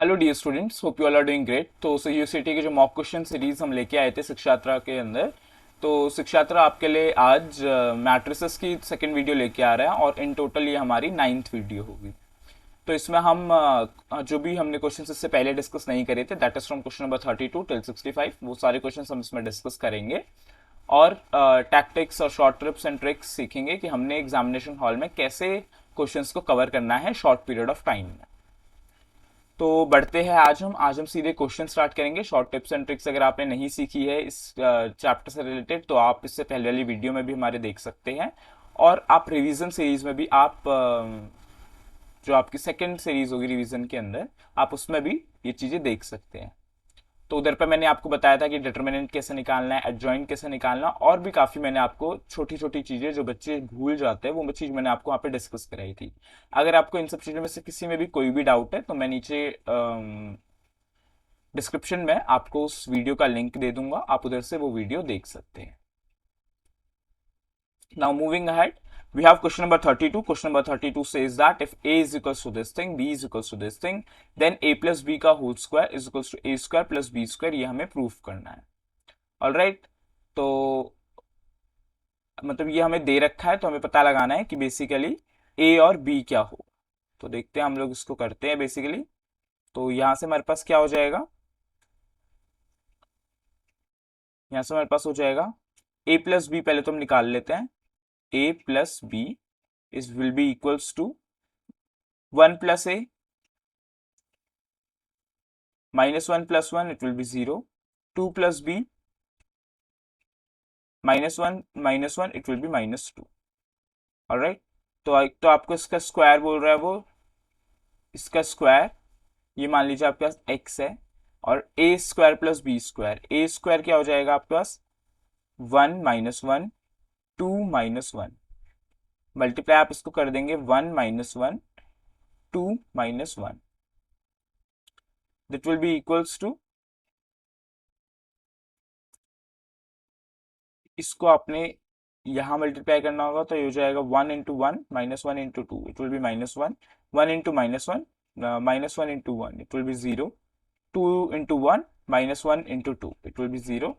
Hello dear students, hope you all are doing great. तो UCT के जो mock question series हम लेके आए थे शिक्षात्रा के अंदर, तो शिक्षात्रा आपके लिए आज मैट्रिसेस की सेकंड वीडियो लेके आ रहा है और इन टोटल ये हमारी 9th वीडियो होगी। तो इसमें हम जो भी हमने क्वेश्चन इससे पहले डिस्कस नहीं करे थे, that is from question number 32 till 65, वो सारे क्वेश्चन हम इसमें डिस्कस करेंगे। और टैक्टिक्स और शॉर्ट ट्रिप्स एंड ट्रिक्स सीखेंगे कि हमने एग्जामिनेशन हॉल में कैसे क्वेश्चंस को कवर करना है शॉर्ट पीरियड ऑफ टाइम में। तो बढ़ते हैं आज हम सीधे क्वेश्चन स्टार्ट करेंगे। शॉर्ट टिप्स एंड ट्रिक्स अगर आपने नहीं सीखी है इस चैप्टर से रिलेटेड, तो आप इससे पहले वाली वीडियो में भी हमारे देख सकते हैं। और आप रिवीजन सीरीज में भी आप जो आपकी सेकंड सीरीज होगी रिवीजन के अंदर, आप उसमें भी ये चीजें देख सकते हैं। तो उधर पे मैंने आपको बताया था कि डिटर्मिनेंट कैसे निकालना है, एडजॉइंट कैसे निकालना, और भी काफी मैंने आपको छोटी छोटी चीजें जो बच्चे भूल जाते हैं वो चीज मैंने आपको वहां पे डिस्कस कराई थी। अगर आपको इन सब चीजों में से किसी में भी कोई भी डाउट है तो मैं नीचे डिस्क्रिप्शन में आपको उस वीडियो का लिंक दे दूंगा, आप उधर से वो वीडियो देख सकते हैं। Now moving ahead, we have question number 32. Question number 32 says that if a is equals to this thing, b is equals to this thing, then a plus b का whole square is equals to a square plus b square, ये हमें proof करना है। All right, तो मतलब ये हमें दे रखा है, तो हमें पता लगाना है कि बेसिकली a और b क्या हो। तो देखते हैं, हम लोग इसको करते हैं बेसिकली। तो यहां से हमारे पास क्या हो जाएगा, यहां से हमारे पास हो जाएगा a प्लस बी, पहले तो हम निकाल लेते हैं। a plus b is will be equals to 1 plus a minus 1 plus 1, it will be 0. 2 plus b minus 1 minus 1, it will be minus 2. Alright, तो आपको इसका स्क्वायर बोल रहा है वो, इसका स्क्वायर ये मान लीजिए आपके पास x है, और ए स्क्वायर प्लस बी स्क्वायर, ए स्क्वायर क्या हो जाएगा आपके पास 1 - 1 2 - 1, मल्टीप्लाई आप इसको कर देंगे 1 - 1 2 - 1, that will be equals to, इसको आपने यहाँ मल्टीप्लाई करना होगा तो ये हो जाएगा 1 × 1 -1 × 2, it will be -1, 1 × -1 -1 × 1, it will be 0, 2 × 1 -1 × 2, it will be 0,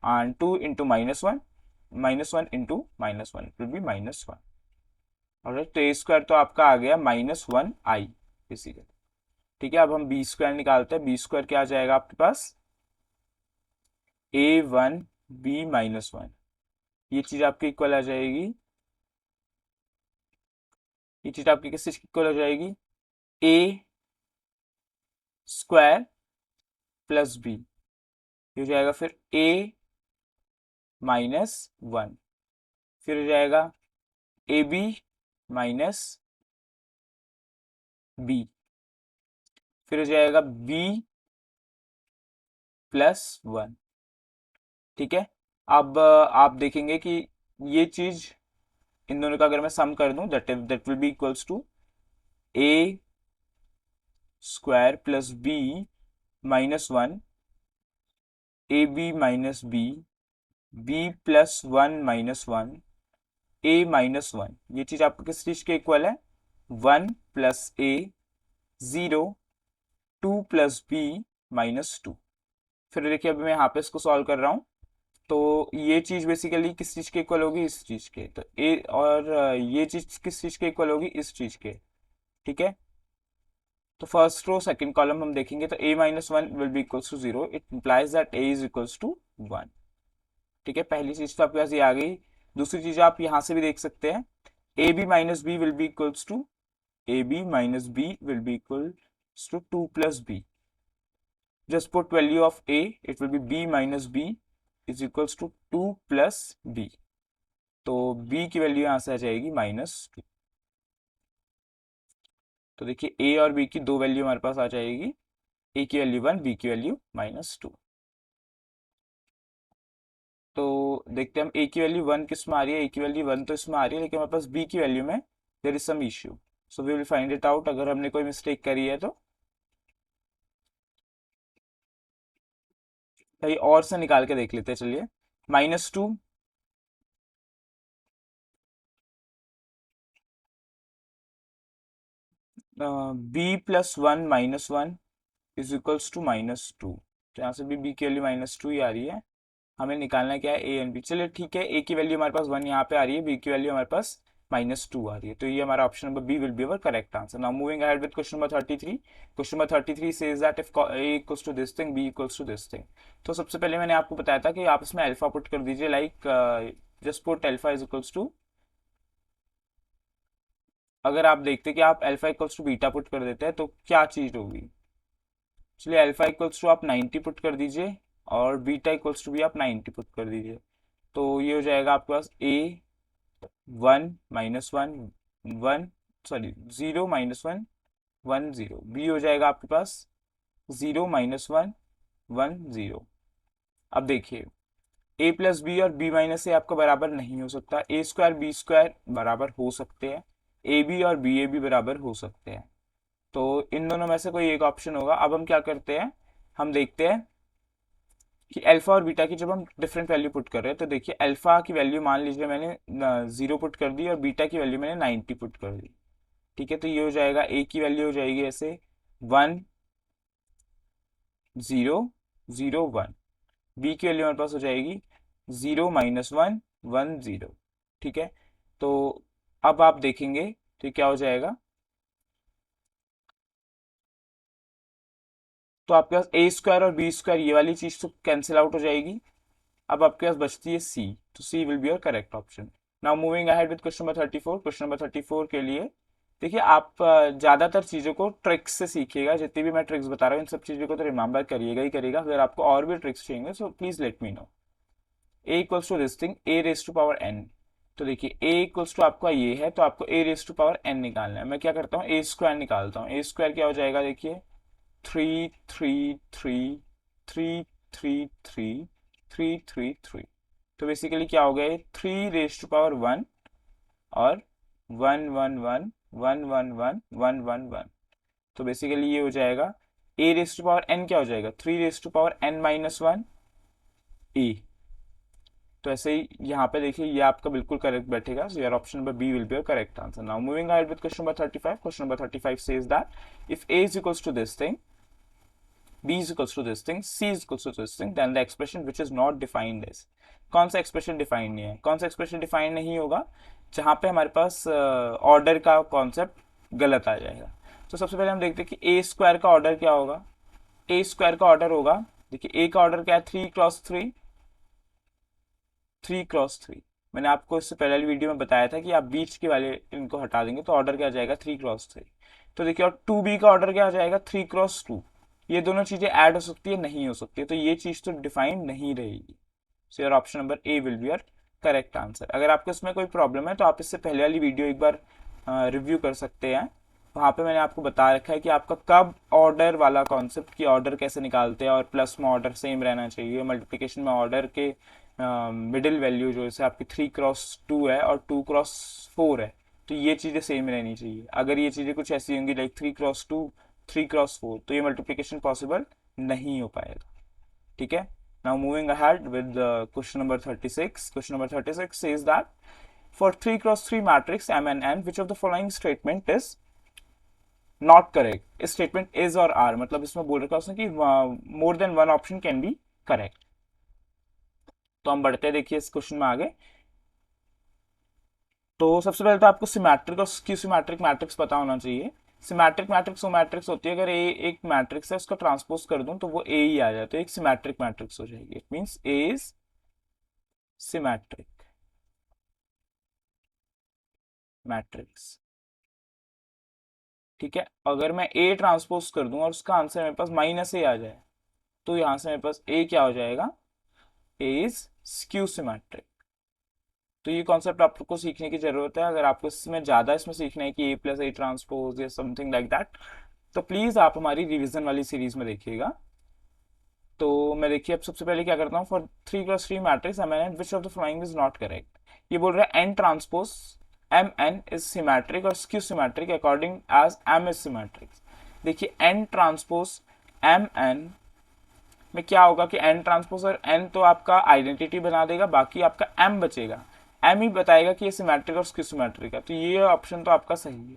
and 2 × -1 it will be -1। Alright, तो ए स्क्वायर तो आपका आ गया -1i बेसिकली। ठीक है, अब हम बी स्क्वायर निकालते हैं। बी स्क्वायर क्या आ जाएगा आपके पास, a1b - 1, ये चीज आपकी इक्वल आ जाएगी, ये चीज आपकी किस चीज की इक्वल हो जाएगी, ए स्क्वायर प्लस बी, हो जाएगा फिर a - 1, फिर हो जाएगा ए बी माइनस बी, फिर हो जाएगा b प्लस 1। ठीक है, अब आप देखेंगे कि ये चीज इन दोनों का अगर मैं सम कर दूं, that will be equals to a square plus b -1, a b minus b, b plus 1 - 1, a - 1, ये चीज आपको किस चीज के इक्वल है, 1 प्लस ए, 0, 2 प्लस बी -2। फिर देखिए अभी मैं यहाँ पे इसको सॉल्व कर रहा हूँ, तो ये चीज बेसिकली किस चीज के इक्वल होगी, इस चीज के, तो ए और ये चीज किस चीज के इक्वल होगी, इस चीज के। ठीक है, तो फर्स्ट रो सेकंड कॉलम हम देखेंगे, तो a - 1 will be equals to 0, it implies that a is equals to 1। ठीक है, पहली चीज तो आपके पास ये आ गई। दूसरी चीज आप यहां से भी देख सकते हैं, a b minus b will be equals to, a b minus b will be equals to 2 plus b. Just put value of a, it will be b minus b is equals to 2 plus b, तो b की value यहां से आ जाएगी -2। तो देखिए a और b की दो वैल्यू हमारे पास आ जाएगी, a की वैल्यू 1, b की वैल्यू -2। तो देखते हैं हम a की वैल्यू 1 किस में आ रही है, a की वैल्यू 1 तो इसमें आ रही है, लेकिन हमारे पास b की वैल्यू में there is some issue, so we will find it out अगर हमने कोई मिस्टेक करी है तो। कहीं और से निकाल के देख लेते हैं, चलिए। -2, b + 1 - 1, इज इक्वल्स टू -2। तो यहाँ से भी बी की वैल्यू -2 ही आ रही है। हमें निकालना क्या है, ए एंड बी। चलिए ठीक है, ए की वैल्यू हमारे पास 1 यहाँ पे आ रही है, बी की वैल्यू हमारे पास -2 आ रही है। तो ये हमारा option number B will be our correct answer. Now moving ahead with question number 33। Question number 33 says that if a equals to this thing, b equals to this thing. तो सबसे पहले मैंने आपको बताया था कि आप इसमें अल्फा पुट कर दीजिए, like just put alpha is equals to, अगर आप देखते कि आप alpha equals to beta put कर देते हैं तो क्या चीज होगी। चलिए अल्फा इक्वल्स टू आप 90 पुट कर दीजिए और बीटा इक्वल्स टू भी आप 90 पुट कर दीजिए। तो ये हो जाएगा आपके पास ए 1 - 1 1, सॉरी 0 - 1 1 0। बी हो जाएगा आपके पास 0 - 1 1 0। अब देखिए ए प्लस बी और बी माइनस ए आपका बराबर नहीं हो सकता, ए स्क्वायर बी स्क्वायर बराबर हो सकते हैं, ए बी और बी ए भी बराबर हो सकते हैं। तो इन दोनों में से कोई एक ऑप्शन होगा। अब हम क्या करते हैं, हम देखते हैं कि अल्फा और बीटा की जब हम डिफरेंट वैल्यू पुट कर रहे हैं, तो देखिए अल्फा की वैल्यू मान लीजिए मैंने 0 पुट कर दी और बीटा की वैल्यू मैंने 90 पुट कर दी। ठीक है, तो ये हो जाएगा ए की वैल्यू हो जाएगी ऐसे 1 0 0 1। बी की वैल्यू हमारे पास हो जाएगी 0 - 1 1 0। ठीक है, तो अब आप देखेंगे तो क्या हो जाएगा, तो आपके पास ए स्क्वायर और बी स्क्वायर ये वाली चीज तो कैंसिल आउट हो जाएगी। अब आपके पास बचती है सी, तो C will be your correct option. Now moving ahead with question number 34। Question number 34 के लिए देखिए आप ज्यादातर चीजों को ट्रिक्स से सीखिएगा, जितनी भी मैं ट्रिक्स बता रहा हूँ इन सब चीजों को तो रिमेंबर करिएगा ही करिएगा। अगर आपको और भी ट्रिक्स चाहिए so please let me know. A equals to this thing a raise to power n. तो देखिए ए इक्वल्स टू आपका ये है, तो आपको ए रेस टू पावर एन निकालना है। मैं क्या करता हूँ, ए स्क्वायर निकालता हूँ। ए स्क्वायर क्या हो जाएगा, देखिए 3 3 3 3 3 3 3। तो बेसिकली क्या हो गया, 3 रेस टू पावर 1 और 1 1 1 1 1 1 1। तो बेसिकली ये हो जाएगा ए रेस टू पावर एन क्या हो जाएगा, 3 रेस टू पावर n - 1 ए। तो ऐसे ही यहाँ पे देखिए ये आपका बिल्कुल करेक्ट बैठेगा। So your option number B will be your correct answer. Now moving ahead with question number 35। Question number 35 says that if a is equals to this thing, b is equals to this thing, c is equals to this thing, then the expression which is not defined is। कौन सा expression defined नहीं है, कौन सा expression defined नहीं होगा, जहां पे हमारे पास ऑर्डर का कॉन्सेप्ट गलत आ जाएगा। तो सबसे पहले हम देखते हैं कि ए स्क्वायर का ऑर्डर क्या होगा। ए स्क्वायर का ऑर्डर होगा, देखिए ए का ऑर्डर क्या है, 3 × 3 3 × 3। मैंने आपको इससे पहले वीडियो में बताया था कि आप बीच के वाले इनको हटा देंगे तो ऑर्डर क्या आ जाएगा, 3 × 3। तो देखिए और 2b का ऑर्डर क्या आ जाएगा, 3 × 2। ये दोनों चीजें ऐड हो सकती है, नहीं हो सकती है, तो ये चीज तो डिफाइंड नहीं रहेगी। सो your option number A will be your correct answer. अगर आपको इसमें कोई प्रॉब्लम है तो आप इससे पहले वाली वीडियो एक बार रिव्यू कर सकते हैं। वहाँ पे मैंने आपको बता रखा है कि आपका कब ऑर्डर वाला कॉन्सेप्ट की ऑर्डर कैसे निकालते हैं, और प्लस में ऑर्डर सेम रहना चाहिए, मल्टीप्लिकेशन में ऑर्डर के मिडिल वैल्यू जो है आपकी 3 × 2 है और 2 × 4 है, तो ये चीज़ें सेम रहनी चाहिए। अगर ये चीज़ें कुछ ऐसी होंगी लाइक 3 × 2 3 × 4, तो ये मल्टीप्लिकेशन पॉसिबल नहीं हो पाएगा। ठीक है, now moving ahead with question number 36। Question number 36 says that for 3 × 3 matrix M and N which of the following statement is not correct. इस स्टेटमेंट इज और आर, मतलब इसमें बोल रखा है उसने कि more than one option can be correct. तो हम बढ़ते हैं देखिए इस क्वेश्चन में आगे। तो सबसे पहले तो आपको सिमेट्रिक और स्क्यू सिमेट्रिक मैट्रिक्स पता होना चाहिए। सिमेट्रिक मैट्रिक्स वो मैट्रिक्स होती है, अगर ए एक मैट्रिक्स है उसका ट्रांसपोज कर दूं तो वो ए ही आ जाए, तो एक सिमेट्रिक मैट्रिक्स हो जाएगी। It means A is symmetric matrix. ठीक है, अगर मैं ए ट्रांसपोज कर दूं और उसका आंसर मेरे पास -a आ जाए, तो यहां से मेरे पास ए क्या हो जाएगा, ए इज स्क्यू सिमेट्रिक। तो ये कॉन्सेप्ट आपको सीखने की जरूरत है। अगर आपको इसमें ज़्यादा इसमें सीखना है कि A + A ट्रांसपोज या समथिंग लाइक दैट, तो प्लीज़ आप हमारी रिवीजन वाली सीरीज में देखिएगा। तो मैं देखिए अब सबसे पहले क्या करता हूँ, for 3 × 3 matrix M N which of the following is not correct. ये बोल रहा है N transpose M N is symmetric और skew symmetric according as M is symmetric. देखिए एन ट्रांसपोज एम एन में क्या होगा कि एन ट्रांसपोज और एन तो आपका आइडेंटिटी बना देगा, बाकी आपका एम बचेगा, एम ही बताएगा कि ये सिमेट्रिक और स्क्यू सिमेट्रिक है। तो ये ऑप्शन तो आपका सही है।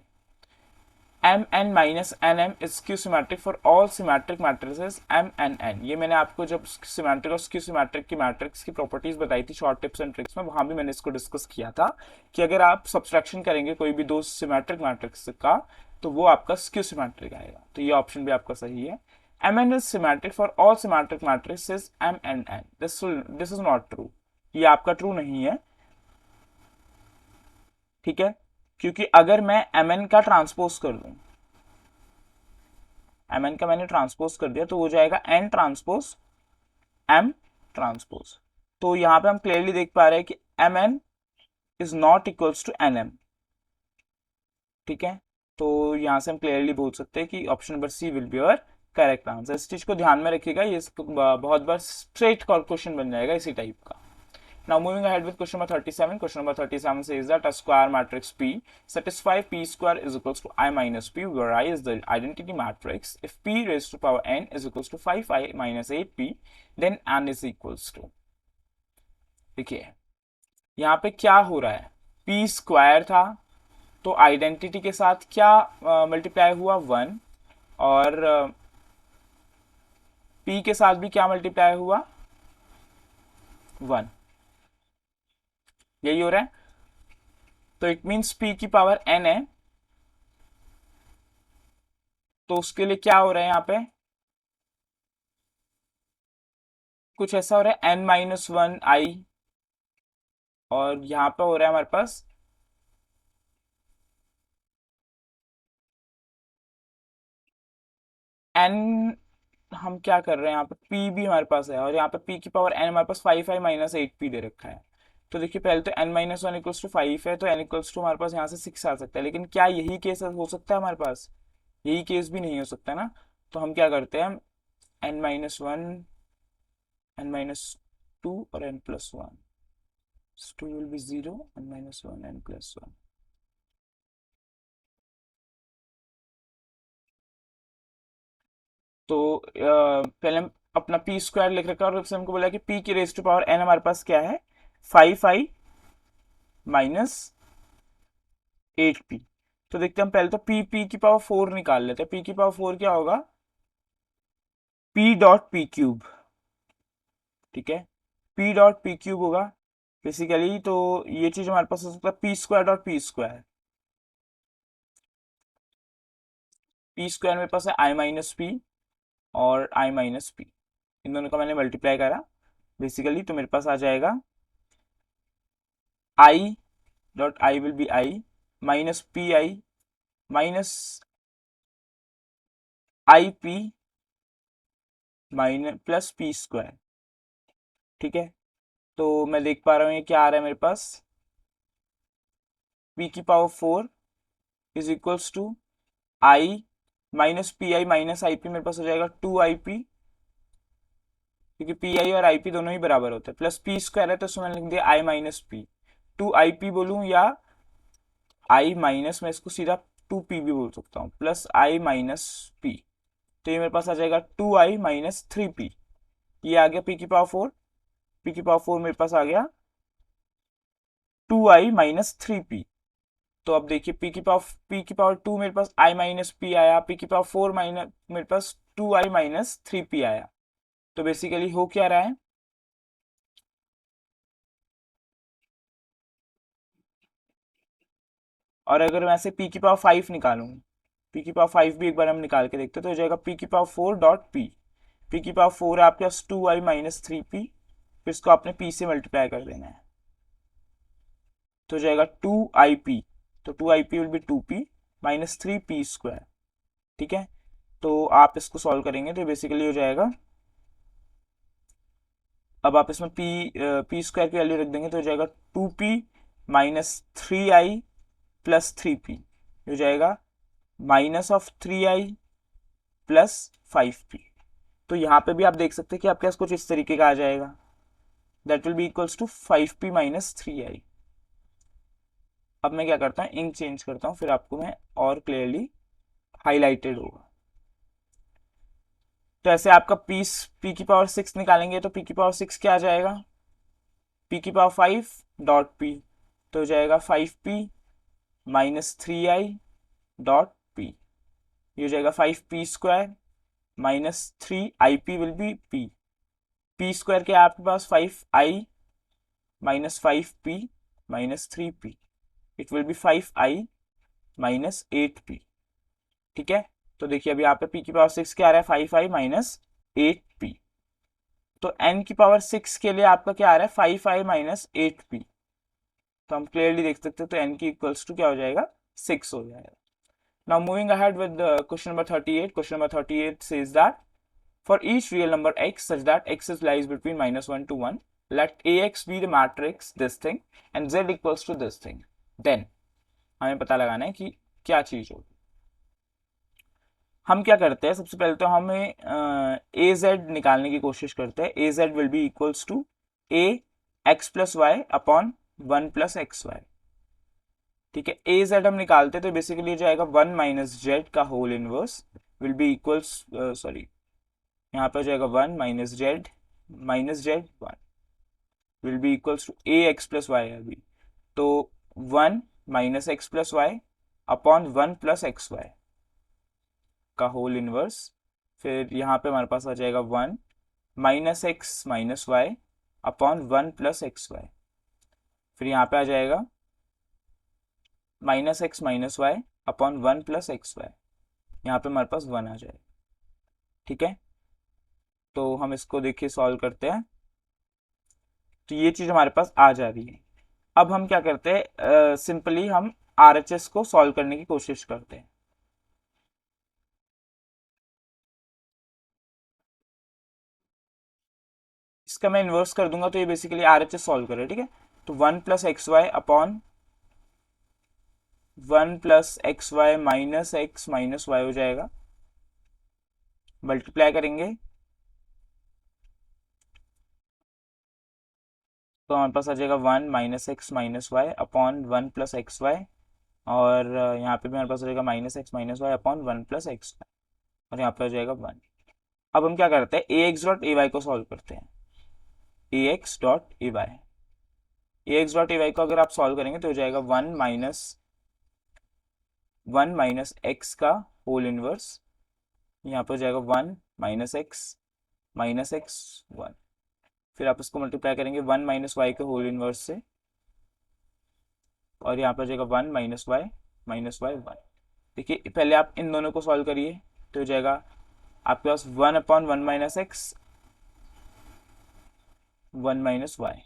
M N minus N M is skew symmetric for all symmetric matrices M N N. ये मैंने आपको जब सिमेट्रिक और स्क्यू सिमेट्रिक की मैट्रिक्स की प्रॉपर्टीज बताई थी शॉर्ट टिप्स एंड ट्रिक्स में, वहां भी मैंने इसको डिस्कस किया था कि अगर आप सब्सट्रैक्शन करेंगे कोई भी दो सिमेट्रिक मैट्रिक्स का तो वो आपका स्क्यू सिमेट्रिक आएगा। तो ये ऑप्शन भी आपका सही है। M N is symmetric for all symmetric matrices M N N. This is not true, ये आपका ट्रू नहीं है, ठीक है, क्योंकि अगर मैं एम एन का ट्रांसपोज कर दूं, एम एन का मैंने ट्रांसपोज कर दिया तो हो जाएगा एन ट्रांसपोज एम ट्रांसपोज। तो यहां पे हम क्लियरली देख पा रहे हैं कि M N is not equals to N M, ठीक है। तो यहां से हम क्लियरली बोल सकते हैं कि option number C will be our correct answer. इस चीज को ध्यान में रखिएगा, ये बहुत बार स्ट्रेट क्वेश्चन बन जाएगा इसी टाइप का। Now moving ahead with question number 37. Question number 37 says that a square matrix P satisfy P square is equals to I minus P, where I is the identity matrix. If P raised to power n is equals to 5I minus 8P, then n is equals to, देखिए यहाँ पे क्या हो रहा है, P square था तो identity के साथ क्या मल्टीप्लाई हुआ 1, और P के साथ भी क्या मल्टीप्लाई हुआ 1, यही हो रहा है। तो इट मीन्स P की पावर n है, तो उसके लिए क्या हो रहा है यहाँ पे, कुछ ऐसा हो रहा है n माइनस वन आई, और यहाँ पे हो रहा है हमारे पास n, हम क्या कर रहे हैं यहाँ पे p भी हमारे पास है, और यहाँ पे p की पावर n हमारे पास 5 माइनस 8p दे रखा है। तो देखिए पहले तो n minus one equals to 5 है, तो n इक्वल्स टू हमारे पास यहाँ से 6 आ सकता है, लेकिन क्या यही केस हो सकता है हमारे पास, यही केस भी नहीं हो सकता ना। तो हम क्या करते हैं, n minus one, n minus two और n plus one, 2 will be 0, n minus 1, n plus 1। तो पहले हम अपना पी स्क्वायर लिख रखा है, और उससे हमको बोला कि पी की रेज टू पावर एन हमारे पास क्या है 5i माइनस 8p। तो देखते हैं हम पहले तो पी की पावर 4 निकाल लेते हैं। पी की पावर 4 क्या होगा, p डॉट पी क्यूब, ठीक है, p डॉट पी क्यूब होगा बेसिकली। तो ये चीज हमारे पास हो सकता है P square dot P square. P square मेरे पास है आई माइनस पी और आई माइनस पी, इन दोनों का मैंने मल्टीप्लाई करा बेसिकली, तो मेरे पास आ जाएगा I dot I will be I minus P I minus I P minus plus P square, ठीक है। तो मैं देख पा रहा हूँ ये क्या आ रहा है मेरे पास, पी की power 4 is equals to I minus P I minus I P, मेरे पास हो जाएगा 2 IP, क्योंकि पी आई और आई पी दोनों ही बराबर होते हैं, प्लस पी स्क्वायर है तो उसमें मैंने लिख दिया आई माइनस पी। 2 IP बोलूँ या आई माइनस, मैं इसको सीधा 2p भी बोल सकता हूँ, प्लस आई माइनस पी। तो ये मेरे पास आ जाएगा 2i माइनस 3p। ये आ गया p की पावर 4, p की पावर 4 मेरे पास आ गया 2i माइनस 3p। तो अब देखिए p की पावर 2 मेरे पास i माइनस p आया, p की पावर 4 माइनस मेरे पास 2i माइनस 3p आया। तो बेसिकली हो क्या रहा है, और अगर मैं से p की पावर 5 निकालूं, p की पावर 5 भी एक बार हम निकाल के देखते हैं, तो हो जाएगा p की पावर 4 डॉट p। p की पावर 4 है आपके पास 2i माइनस 3p, फिर इसको आपने p से मल्टीप्लाई कर देना है, तो हो जाएगा 2IP। तो 2IP will be 2p minus 3p square, ठीक है। तो आप इसको सॉल्व करेंगे तो बेसिकली हो जाएगा, अब आप इसमें p स्क्वायर की वैल्यू रख देंगे तो हो जाएगा 2p minus 3i plus 3p, हो जाएगा minus of 3i plus 5p। तो यहाँ पे भी आप देख सकते हैं कि आपके पास कुछ इस तरीके का आ जाएगा, that will be equals to 5p minus 3i। अब मैं क्या करता हूँ, इंक चेंज करता हूँ, फिर आपको मैं और क्लियरली हाईलाइटेड होगा। तो ऐसे आपका p की पावर 6 निकालेंगे तो p की पावर 6 क्या आ जाएगा, p की पावर 5 डॉट p, तो हो जाएगा 5p minus 3i dot p। ये हो जाएगा 5p² minus 3ip will be p² के आपके पास 5i minus 5p minus 3p, it will B 5i minus 8p। ठीक है, तो देखिए अभी यहाँ पे p की पावर 6 क्या आ रहा है, 5i माइनस 8p। तो n की पावर 6 के लिए आपका क्या आ रहा है, 5i माइनस 8p। तो हम क्लियरली देख सकते हैं, तो n की इक्वल्स टू क्या हो जाएगा, 6 हो जाएगा। Now moving ahead with the question number 38. Question number 38 says that for each real number x such that x lies between -1 to 1, let ax be the matrix this thing and z equals to this thing. Then हमें पता लगाना है कि क्या चीज होगी। हम क्या करते हैं, सबसे पहले तो हमें ए जेड निकालने की कोशिश करते हैं। A Z will be equals to A X plus Y upon 1 plus X Y. ठीक है, ए जेड हम निकालते हैं तो बेसिकली हो जाएगा 1 माइनस जेड का whole inverse will be equals, sorry यहाँ पर हो जाएगा 1 minus Z 1 will be equals to A X plus Y अभी, तो 1 minus X plus Y upon 1 plus X Y का होल इनवर्स। फिर यहाँ पे हमारे पास आ जाएगा 1 minus X minus Y upon 1 plus X Y. फिर यहाँ पे आ जाएगा minus X minus Y upon 1 plus X Y, यहाँ पे हमारे पास 1 आ जाएगा। ठीक है, तो हम इसको देखिए सॉल्व करते हैं, तो ये चीज हमारे पास आ जा रही है। अब हम क्या करते हैं, सिंपली हम RHS को सॉल्व करने की कोशिश करते हैं। इसका मैं इन्वर्स कर दूंगा तो ये बेसिकली RHS सॉल्व करे। ठीक है, तो 1 plus X Y upon 1 plus X Y minus X minus Y हो जाएगा, मल्टीप्लाई करेंगे तो हमारे पास आ जाएगा 1 minus X minus Y upon 1 plus X Y, और यहाँ पे भी हमारे पास आ जाएगा minus X minus Y upon 1 plus X Y, और यहाँ पे हो जाएगा 1। अब हम क्या करते हैं, A X dot A Y को सॉल्व करते हैं। A X dot A Y, A X dot A Y को अगर आप सॉल्व करेंगे तो हो जाएगा 1 माइनस एक्स का होल इनवर्स, यहाँ पे हो जाएगा 1 माइनस एक्स 1। फिर आप इसको मल्टीप्लाई करेंगे 1 माइनस वाई के होल इनवर्स से, और यहाँ पर हो जाएगा 1 माइनस वाई 1। देखिए पहले आप इन दोनों को सॉल्व करिए तो हो जाएगा आपके पास 1 upon 1 minus X 1 minus Y.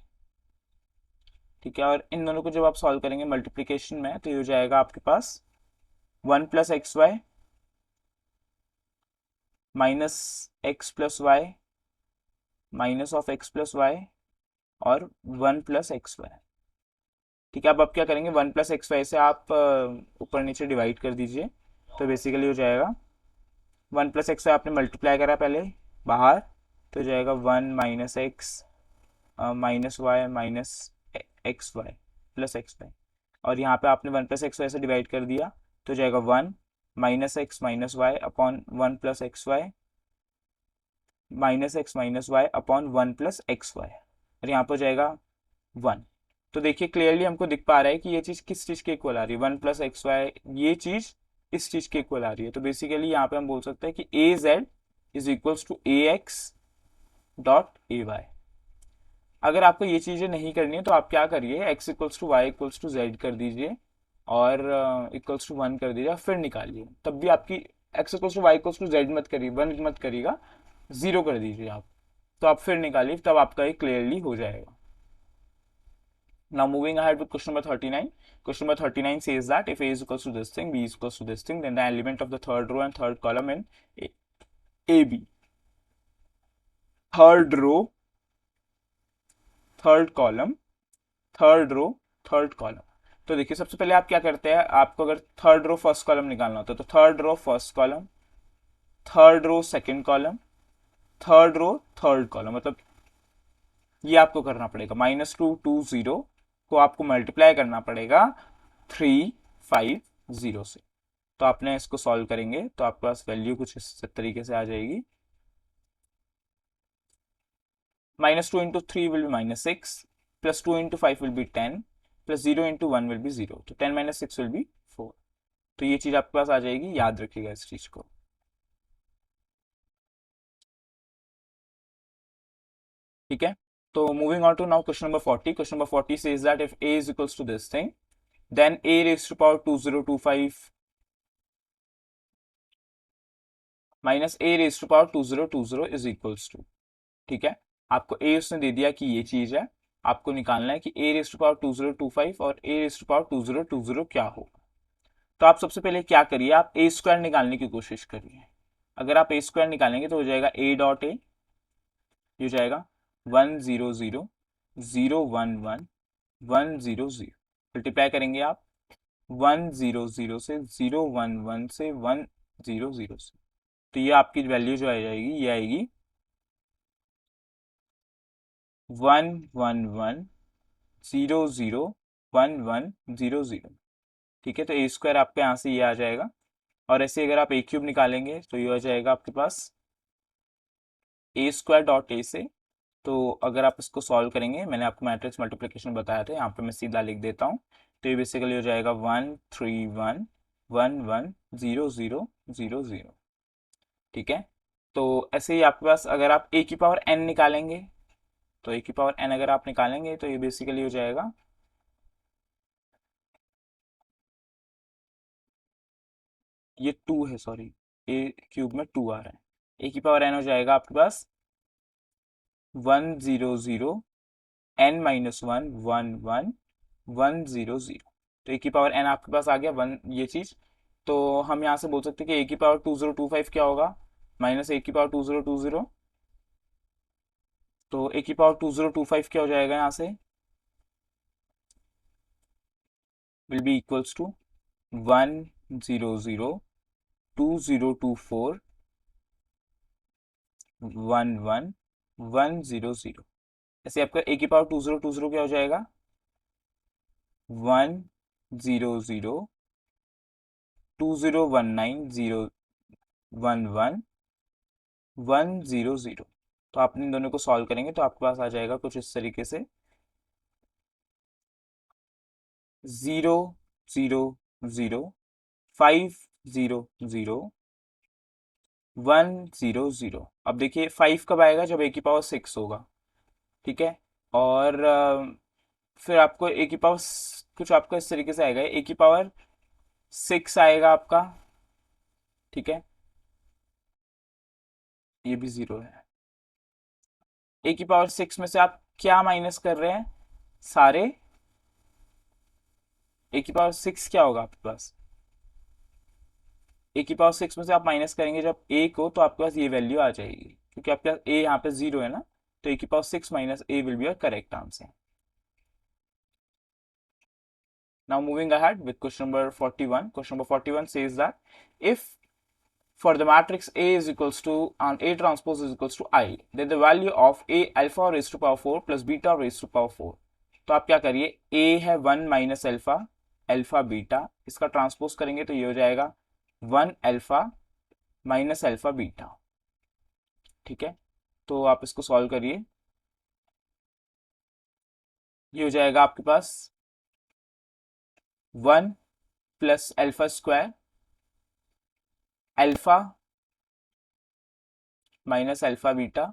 ठीक है, और इन दोनों को जब आप सॉल्व करेंगे मल्टीप्लिकेशन में तो ये हो जाएगा आपके पास 1 plus X Y minus X plus Y minus of X plus Y और 1 प्लस एक्स वाई। ठीक है, अब आप क्या करेंगे, 1 प्लस एक्स वाई से आप ऊपर नीचे डिवाइड कर दीजिए, तो बेसिकली हो जाएगा 1 प्लस एक्स वाई आपने मल्टीप्लाई करा पहले बाहर, तो हो जाएगा 1 minus X minus Y minus X Y plus X Y, और यहाँ पे आपने 1 प्लस एक्स वाई से डिवाइड कर दिया तो हो जाएगा 1 minus X minus Y upon 1 plus X Y minus X minus Y upon 1 plus X Y, और यहाँ पर हो जाएगा 1। तो देखिए क्लियरली हमको दिख पा रहा है कि ये चीज़ किस चीज़ के इक्वल आ रही है, 1 प्लस एक्स वाई, ये चीज़ इस चीज़ के इक्वल आ रही है। तो बेसिकली यहाँ पे हम बोल सकते हैं कि A Z is equals to A X dot A Y. अगर आपको ये चीज़ें नहीं करनी है तो आप क्या करिए, x equals to Y equals to Z कर दीजिए और इक्वल्स टू 1 कर दीजिए, फिर निकालिए, तब भी आपकी x equals to Y equals to Z मत करिए, 1 मत करिएगा, 0 कर दीजिए आप, तो आप फिर निकालिए, तब आपका ये क्लियरली हो जाएगा। Now moving ahead with question number 39. Question number 39 says that if A is equals to this thing, B is equals to this thing, then the element of the third row and third column in AB. Third row, third column, third row, third column. तो देखिए सबसे पहले आप क्या करते हैं, आपको अगर थर्ड रो फर्स्ट कॉलम निकालना होता है तो third row first column, third row second column, third row third column, मतलब ये आपको करना पड़ेगा। -2 2 0 को आपको मल्टीप्लाई करना पड़ेगा 3 5 0 से। तो आपने इसको सॉल्व करेंगे तो आपके पास वैल्यू कुछ इस तरीके से आ जाएगी, -2 into 3 will B -6, +2 into 5 will be 10, +0 into 1 will be 0, तो 10 - 6 विल बी 4। तो ये चीज आपके पास आ जाएगी, याद रखिएगा इस चीज को। ठीक है, तो moving on to now question number 40। Question number 40 says that if a is equals to this thing, then a raised to power 2025 minus a raised to power 2020 is equals to। ठीक है, आपको a उसने दे दिया कि ये चीज है, आपको निकालना है कि a raised to power 2025 और a raised to power 2020 क्या होगा। तो आप सबसे पहले क्या करिए, आप a स्क्वायर निकालने की कोशिश करिए। अगर आप a स्क्वायर निकालेंगे तो हो जाएगा a डॉट ए, हो जाएगा 100 011 100 मल्टीप्लाई करेंगे आप 100 से 011 से 100 से, तो ये आपकी वैल्यू जो आ जाएगी ये आएगी 111 0 0 11 0 0। ठीक है, तो ए स्क्वायर आपके यहाँ से ये आ जाएगा, और ऐसे अगर आप ए क्यूब निकालेंगे तो ये आ जाएगा आपके पास ए स्क्वायर डॉट ए से। तो अगर आप इसको सॉल्व करेंगे, मैंने आपको मैट्रिक्स मल्टीप्लिकेशन बताया था, यहाँ पे मैं सीधा लिख देता हूँ। तो ये बेसिकली हो जाएगा 131 11 0 0 0 0। ठीक है, तो ऐसे ही आपके पास अगर आप ए की पावर एन निकालेंगे, तो ए की पावर एन अगर आप निकालेंगे तो ये बेसिकली हो जाएगा ये 2 है, सॉरी ए क्यूब में 2 आ रहा है। ए की पावर एन हो जाएगा आपके पास 100 एन माइनस 1 1 1 1 0 0। तो ए की पावर एन आपके पास आ गया वन, ये चीज। तो हम यहाँ से बोल सकते हैं कि ए की पावर 2025 क्या होगा, माइनस ए की पावर 2020। तो ए की पावर 2025 क्या हो जाएगा यहाँ से, विल बी इक्वल्स टू 100 2024 111 0 0। ऐसे आपका ए की पावर 2020 क्या हो जाएगा 100 2019 0 11 100। तो आप इन दोनों को सॉल्व करेंगे तो आपके पास आ जाएगा कुछ इस तरीके से 0 0 0 5 0 0 अब देखिए 5 कब आएगा, जब ए की पावर 6 होगा। ठीक है, और फिर आपको ए की पावर कुछ आपका इस तरीके से आएगा, ए की पावर 6 आएगा आपका। ठीक है, ये भी 0 है। ए की पावर 6 में से आप क्या माइनस कर रहे हैं, सारे ए की पावर 6 क्या होगा आपके पास, ए की पावर 6 में से आप माइनस करेंगे जब ए को, तो आपके पास ये वैल्यू आ जाएगी, क्योंकि आपके पास ए यहाँ पे 0 है ना। तो ए की power 6 minus A will be your correct answer. Now moving ahead with question number 41. Question number 41 says that if for the matrix A is equals to and A transpose is equals to I, then the value of A alpha raised to power 4 plus beta raised to power 4। तो आप क्या करिए, A है 1 minus alpha alpha beta, इसका transpose करेंगे तो ये हो जाएगा 1 अल्फा माइनस अल्फा बीटा। ठीक है, तो आप इसको सॉल्व करिए, ये हो जाएगा आपके पास 1 plus alpha square alpha minus alpha beta,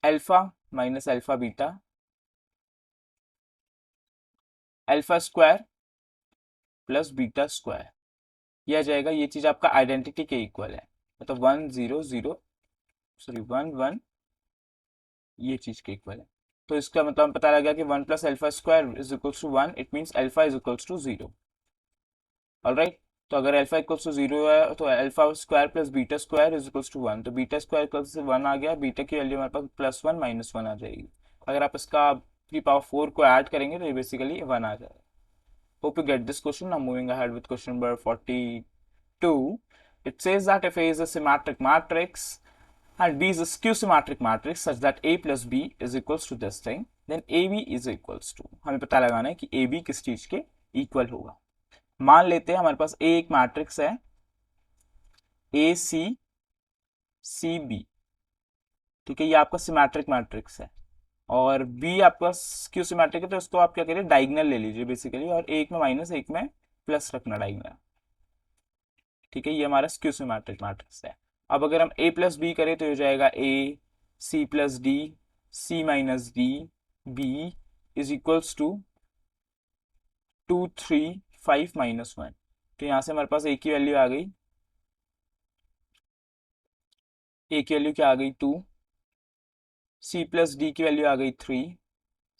alpha minus alpha beta, alpha square plus beta square. यह आ जाएगा, ये चीज आपका आइडेंटिटी के इक्वल है, मतलब 100 सॉरी 11 ये चीज के इक्वल है। तो इसका मतलब पता लगा कि 1 plus alpha square is equals to 1, it means alpha is equals to 0। Alright, तो अगर अल्फा इक्वल्स टू 0 है तो alpha square plus beta square is equals to 1, तो बीटा स्क्वायर इक्वल्स से 1 आ गया, बीटा की वैल्यू हमारे पास +1 -1 आ जाएगी। अगर आप इसका की पावर 4 को ऐड करेंगे तो ये बेसिकली 1 आ जाएगा। Hope you get this question. Now moving ahead with question number 42। It says that if A is a symmetric matrix and B is a skew symmetric matrix such that A plus B is equals to this thing, then AB is equals to, हमें पता लगाना है कि AB किस चीज के equal होगा। मान लेते हैं हमारे पास A एक मैट्रिक्स है ACCB। ठीक है, ये आपका सिमेट्रिक मैट्रिक्स है, और B आपका स्क्यू सिमेट्रिक है, तो इसको आप क्या करिए डायगोनल ले लीजिए बेसिकली, और एक में माइनस एक में प्लस रखना डायगोनल। ठीक है, ये हमारा स्क्यू सिमेट्रिक मैट्रिक्स है। अब अगर हम ए प्लस बी करें तो हो जाएगा A C plus D C minus D B is equals to 2 3 5 -1। तो यहाँ से हमारे पास ए की वैल्यू आ गई, ए की वैल्यू क्या आ गई 2, सी प्लस डी की वैल्यू आ गई 3,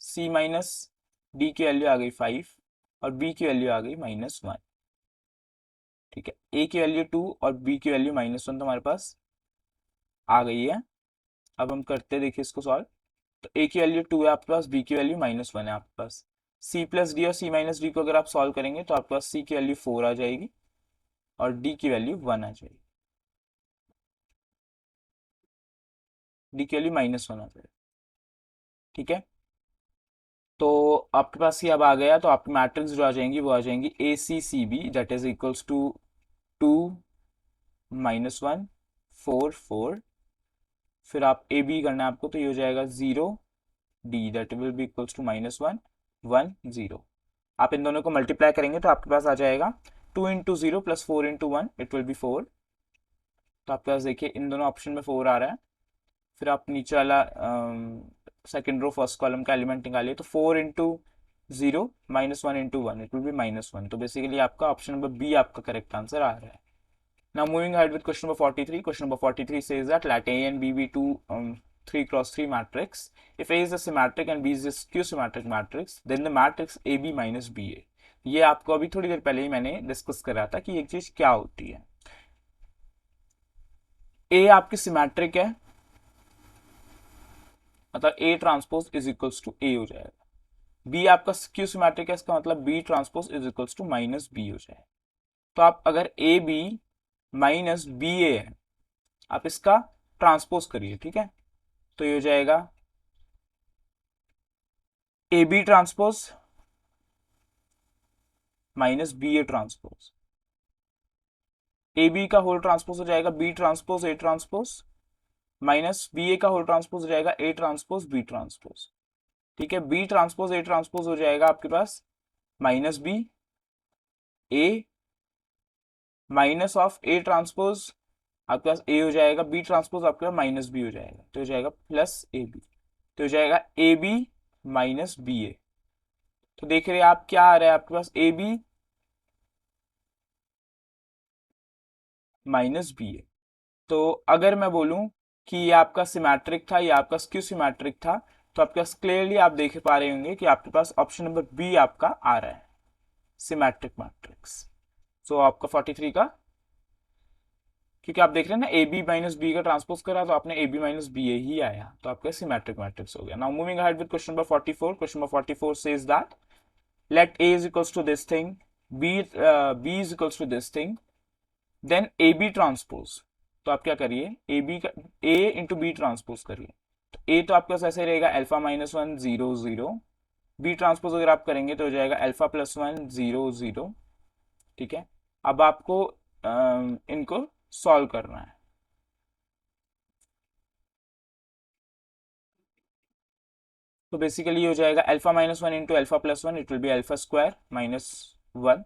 सी माइनस डी की वैल्यू आ गई 5 और बी की वैल्यू आ गई -1। ठीक है, ए की वैल्यू 2 और बी की वैल्यू -1 तो हमारे पास आ गई है। अब हम करते हैं, देखिए इसको सॉल्व। तो ए की वैल्यू 2 है आपके पास, बी की वैल्यू -1 है आपके पास। सी प्लस डी और सी माइनस डी को अगर आप सॉल्व करेंगे तो आपके पास सी की वैल्यू 4 आ जाएगी और डी की वैल्यू 1 आ जाएगी, डी की वैल्यू -1 आ जाएगी। ठीक है, तो आपके पास ये अब आ गया, तो आपकी मैट्रिक्स जो आ जाएंगी वो आ जाएंगी A C C B that is equals to 2 -1 4 4। फिर आप ए बी करना है आपको, तो ये हो जाएगा 0 D that will be equals to -1 1 0। आप इन दोनों को मल्टीप्लाई करेंगे तो आपके पास आ जाएगा 2 into 0 plus 4 into 1 it will B 4। तो आपके पास देखिए इन दोनों ऑप्शन में 4 आ रहा है। फिर आप नीचे वाला सेकेंड रो फर्स्ट कॉलम का एलिमेंट निकालिए, तो 4 into 0 -1 into 1 it will be -1। तो बेसिकली आपका ऑप्शन नंबर बी आपका करेक्ट आंसर आ रहा है। Now moving ahead with question number 43. Question number 43 says that let A and B be two 3 x 3 matrix. If A is a symmetric and B is a skew symmetric matrix, then the matrix AB minus BA. ये आपको अभी थोड़ी देर पहले ही मैंने discuss करा था कि एक चीज क्या होती है। A आपकी सिमेट्रिक है, मतलब A transpose is equals to A हो जाएगा। B आपका स्क्यू सिमेट्रिक है, इसका मतलब B transpose is equals to minus B हो जाएगा। तो आप अगर AB माइनस BA है, आप इसका ट्रांसपोज करिए। ठीक है, तो ये हो जाएगा A B transpose minus B A transpose. A B का होल ट्रांसपोज हो जाएगा B transpose A transpose minus B A का होल ट्रांसपोज हो जाएगा ए ट्रांसपोज बी ट्रांसपोज। ठीक है, बी ट्रांसपोज ए ट्रांसपोज हो जाएगा आपके पास minus B A minus of A transpose आपके पास ए हो जाएगा, बी ट्रांसपोज आपके पास माइनस बी हो जाएगा, तो हो जाएगा प्लस ए बी, तो हो जाएगा ए बी माइनस बी ए। तो देख रहे हैं आप क्या आ रहा है आपके पास ए बी माइनस बी ए। तो अगर मैं बोलूं कि ये आपका सिमेट्रिक था, ये आपका स्क्यू सिमेट्रिक था, तो आपके पास क्लियरली आप देख पा रहे होंगे कि आपके पास ऑप्शन नंबर बी आपका आ रहा है, सिमेट्रिक मैट्रिक्स। सो आपका 43 का, क्योंकि आप देख रहे हैं ना ए बी माइनस बी का ट्रांसपोज करा तो आपने ए बी माइनस बी ए ही आया, तो आपका सिमेट्रिक मैट्रिक्स हो गया। Now moving ahead with question number 44। Question number 44 says that let A is equals to this thing, B is equals to this thing, then AB transpose। तो आप क्या करिए, ए B का A इंटू बी ट्रांसपोज करिए। तो A तो आपके पास ऐसे रहेगा अल्फा -1 0 0, बी ट्रांसपोज अगर आप करेंगे तो हो जाएगा अल्फा +1 0 0। ठीक है, अब आपको इनको सॉल्व करना है। तो बेसिकली हो जाएगा alpha -1 into alpha +1 it will be alpha square -1।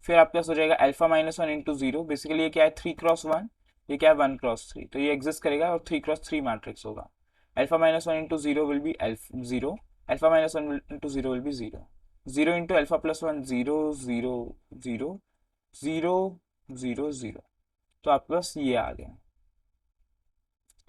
फिर आपके पास हो जाएगा अल्फा -1 इंटू 0, बेसिकली ये क्या है 3 × 1, ये क्या है 1 × 3, तो ये एग्जिस्ट करेगा और 3 × 3 मैट्रिक्स होगा। Alpha -1 into 0 will be 0, alpha -1 into 0 will be 0, 0 into alpha +1 0 0 0 0 0 0। तो आपके पास ये आ गया।